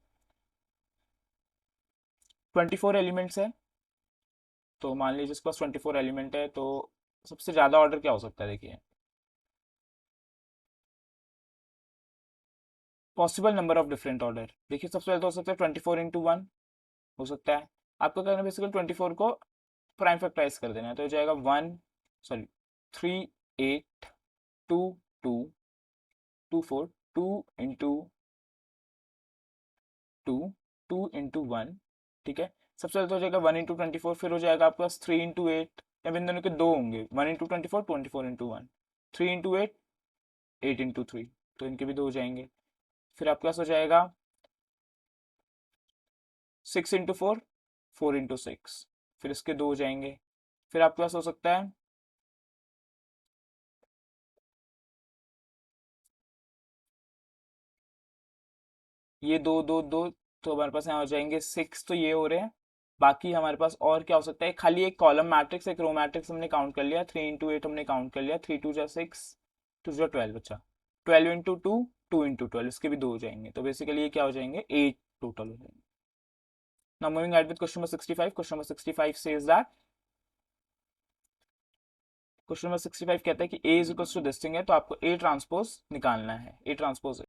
24 एलिमेंट्स है, तो मान लीजिए इसके पास 24 एलिमेंट है, तो सबसे ज्यादा ऑर्डर क्या हो सकता है, देखिए possible number of different order. देखिए सबसे पहले तो हो सकता है 24 × 1 हो सकता है। आपको करना बेसिकली 24 को प्राइम फैक्टराइज कर देना है, तो हो जाएगा 3 8 2 2 2 4 2 × 2 2 × 1। ठीक है, सबसे पहले तो हो जाएगा 1 × 24, फिर हो जाएगा आपके पास 3 × 8, या इन दोनों के दो होंगे, 1 × 24 24 × 1, 3 × 8 8 × 3, तो इनके भी दो हो जाएंगे। फिर आपके पास हो जाएगा 6 × 4 4 × 6, फिर इसके दो हो जाएंगे। फिर आपके पास हो सकता है ये दो दो दो, तो हमारे पास यहाँ हो जाएंगे 6, तो ये हो रहे हैं। बाकी हमारे पास और क्या हो सकता है, खाली एक कॉलम मैट्रिक्स एक रो मैट्रिक्स हमने काउंट कर लिया, 3 × 8 हमने काउंट कर लिया, 3 2 जा 6 2 जा 12 बचा, 12 × 2 2 × 12, इसके भी दो हो जाएंगे, तो बेसिकली ये क्या हो जाएंगे 8 टोटल हो जाएंगे। Now moving ahead with question number 65। Question number 65 says that question number 65 कहता है कि A is equal to this thing है, तो आपको A ट्रांसपोज निकालना है, A ट्रांसपोज